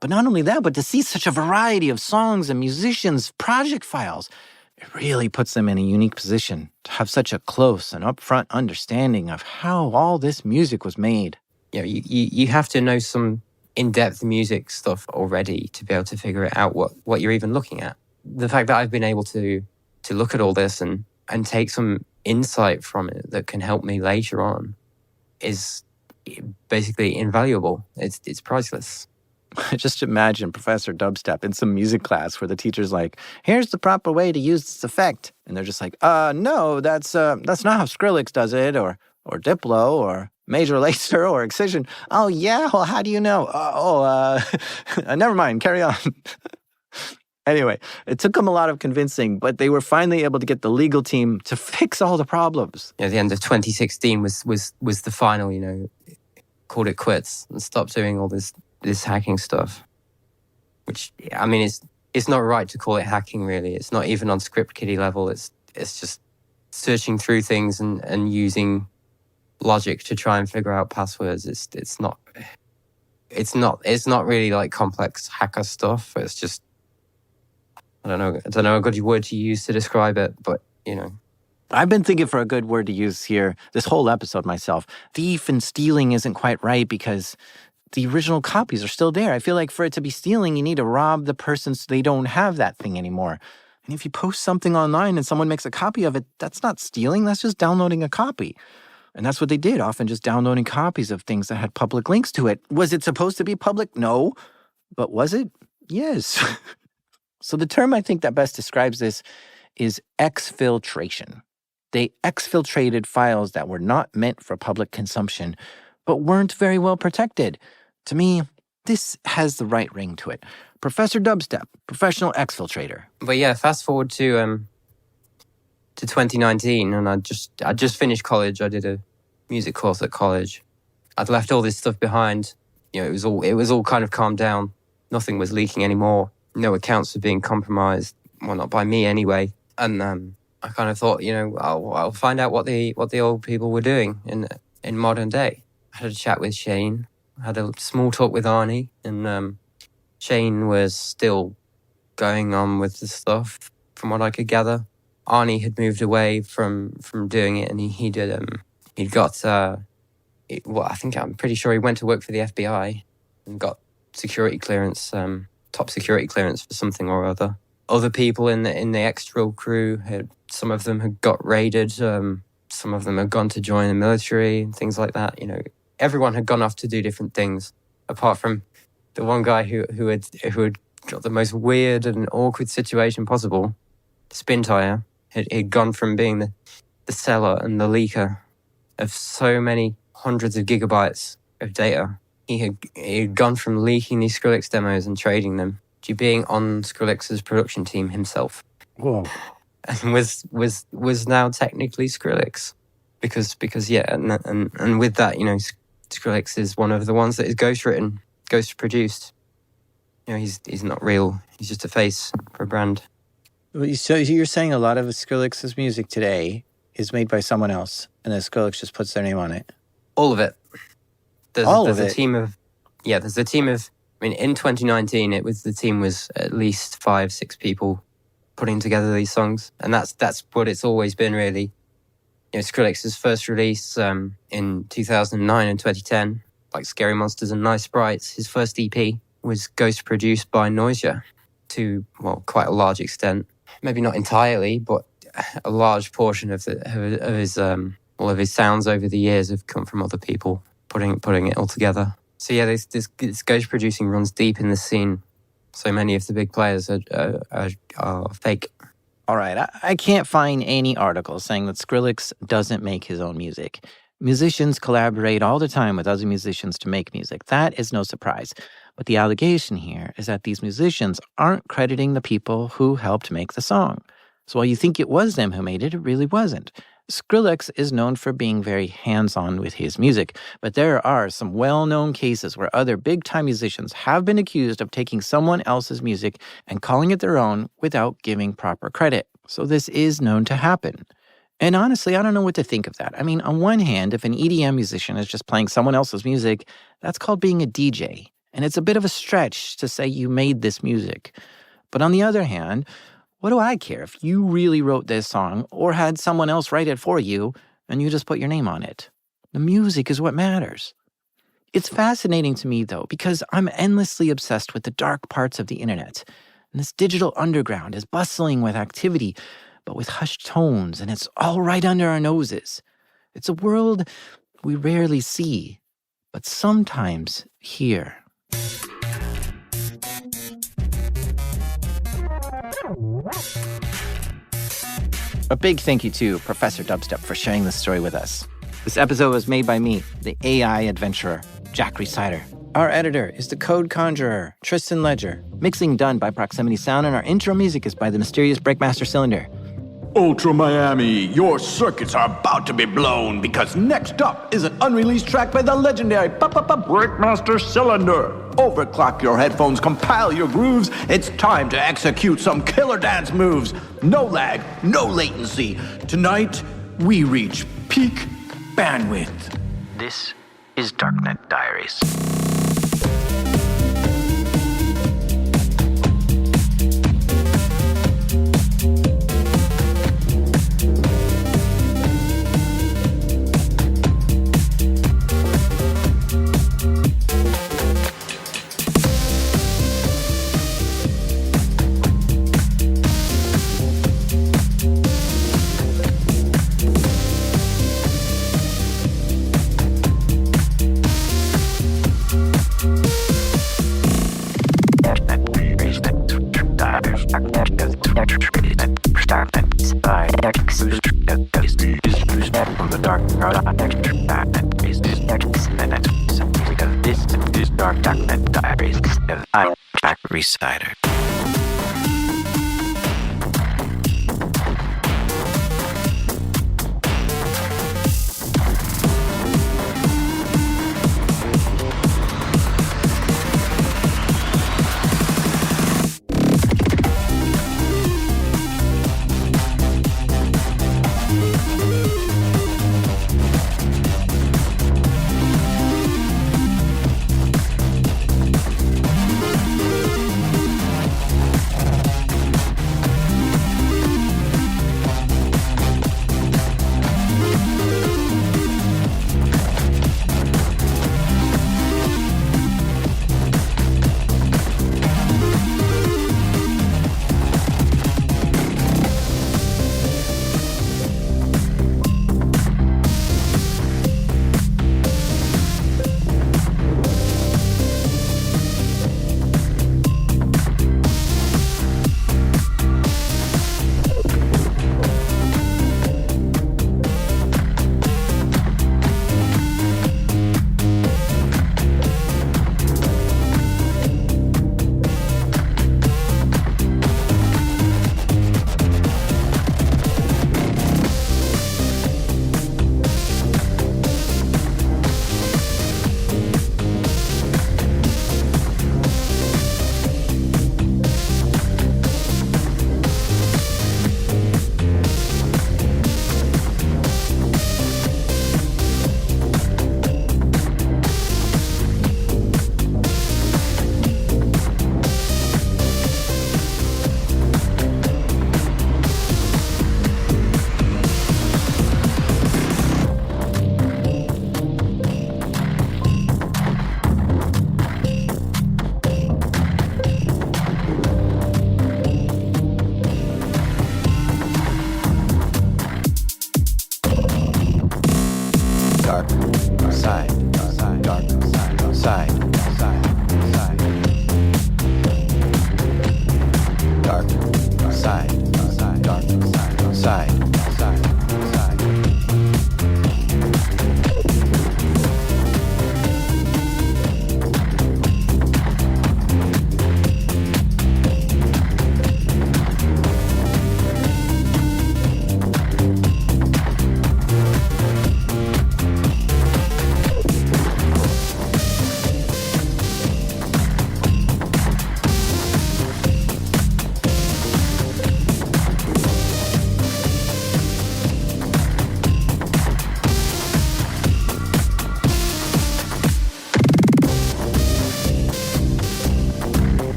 But not only that, but to see such a variety of songs and musicians' project files, it really puts them in a unique position to have such a close and upfront understanding of how all this music was made. You have to know some in-depth music stuff already to be able to figure it out what you're even looking at. The fact that I've been able to look at all this and take some insight from it that can help me later on is basically invaluable. It's priceless. Just imagine Professor Dubstep in some music class where the teacher's like, here's the proper way to use this effect. And they're just like, no, that's not how Skrillex does it, or Diplo, or Major Lazer, or Excision. Oh, yeah? Well, how do you know? Never mind. Carry on. Anyway, it took them a lot of convincing, but they were finally able to get the legal team to fix all the problems. Yeah, the end of 2016 was the final, called it quits and stopped doing all this hacking stuff. Which, I mean, it's not right to call it hacking, really. It's not even on script kiddie level. It's just searching through things and using logic to try and figure out passwords. It's not really like complex hacker stuff. It's just, I don't know a good word to use to describe it, but I've been thinking for a good word to use here this whole episode myself. Thief and stealing isn't quite right because the original copies are still there. I feel like for it to be stealing, you need to rob the person so they don't have that thing anymore. And if you post something online and someone makes a copy of it, that's not stealing, that's just downloading a copy. And that's what they did, often just downloading copies of things that had public links to it. Was it supposed to be public? No. But was it? Yes. So the term I think that best describes this is exfiltration. They exfiltrated files that were not meant for public consumption, but weren't very well protected. To me, this has the right ring to it. Professor Dubstep, professional exfiltrator. But yeah, fast forward to 2019, and I just finished college. I did a music course at college. I'd left all this stuff behind. It was all kind of calmed down. Nothing was leaking anymore. No accounts were being compromised. Well, not by me anyway. And I kind of thought, I'll find out what the old people were doing in modern day. I had a chat with Shane, had a small talk with Arnie, and Shane was still going on with the stuff, from what I could gather. Arnie had moved away from doing it, and he'd got I'm pretty sure he went to work for the FBI and got security clearance, top security clearance for something or other. Other people in the X-Drill crew some of them had got raided, some of them had gone to join the military and things like that. Everyone had gone off to do different things, apart from the one guy who had got the most weird and awkward situation possible. Spin Tire had gone from being the seller and the leaker of so many hundreds of gigabytes of data. He had gone from leaking these Skrillex demos and trading them to being on Skrillex's production team himself. Whoa. And was now technically Skrillex. Because yeah, and with that, Skrillex is one of the ones that is ghostwritten, ghost produced. He's not real. He's just a face for a brand. So you're saying a lot of Skrillex's music today is made by someone else, and then Skrillex just puts their name on it? All of it. There's a team of... in 2019, the team was at least 5-6 people putting together these songs. And that's what it's always been, really. Skrillex's first release in 2009 and 2010, like Scary Monsters and Nice Sprites, his first EP was ghost produced by Noisia to, quite a large extent. Maybe not entirely, but a large portion of his all of his sounds over the years have come from other people putting it all together. So yeah, this ghost producing runs deep in the scene. So many of the big players are fake. All right, I can't find any article saying that Skrillex doesn't make his own music. Musicians collaborate all the time with other musicians to make music. That is no surprise. But the allegation here is that these musicians aren't crediting the people who helped make the song. So while you think it was them who made it, it really wasn't. Skrillex is known for being very hands-on with his music, but there are some well-known cases where other big-time musicians have been accused of taking someone else's music and calling it their own without giving proper credit. So this is known to happen. And honestly, I don't know what to think of that. On one hand, if an EDM musician is just playing someone else's music, that's called being a DJ. And it's a bit of a stretch to say you made this music. But on the other hand, what do I care if you really wrote this song or had someone else write it for you and you just put your name on it? The music is what matters. It's fascinating to me, though, because I'm endlessly obsessed with the dark parts of the internet. And this digital underground is bustling with activity, but with hushed tones, and it's all right under our noses. It's a world we rarely see, but sometimes hear. A big thank you to Professor Dubstep for sharing this story with us. This episode was made by me, the AI adventurer, Jack Resider. Our editor is the code conjurer, Tristan Ledger. Mixing done by Proximity Sound, and our intro music is by the mysterious Breakmaster Cylinder. Ultra Miami, your circuits are about to be blown because next up is an unreleased track by the legendary Breakmaster Cylinder. Overclock your headphones, compile your grooves. It's time to execute some killer dance moves. No lag, no latency. Tonight, we reach peak bandwidth. This is Darknet Diaries. This is Dark Darknet Diaries of Jack Resider.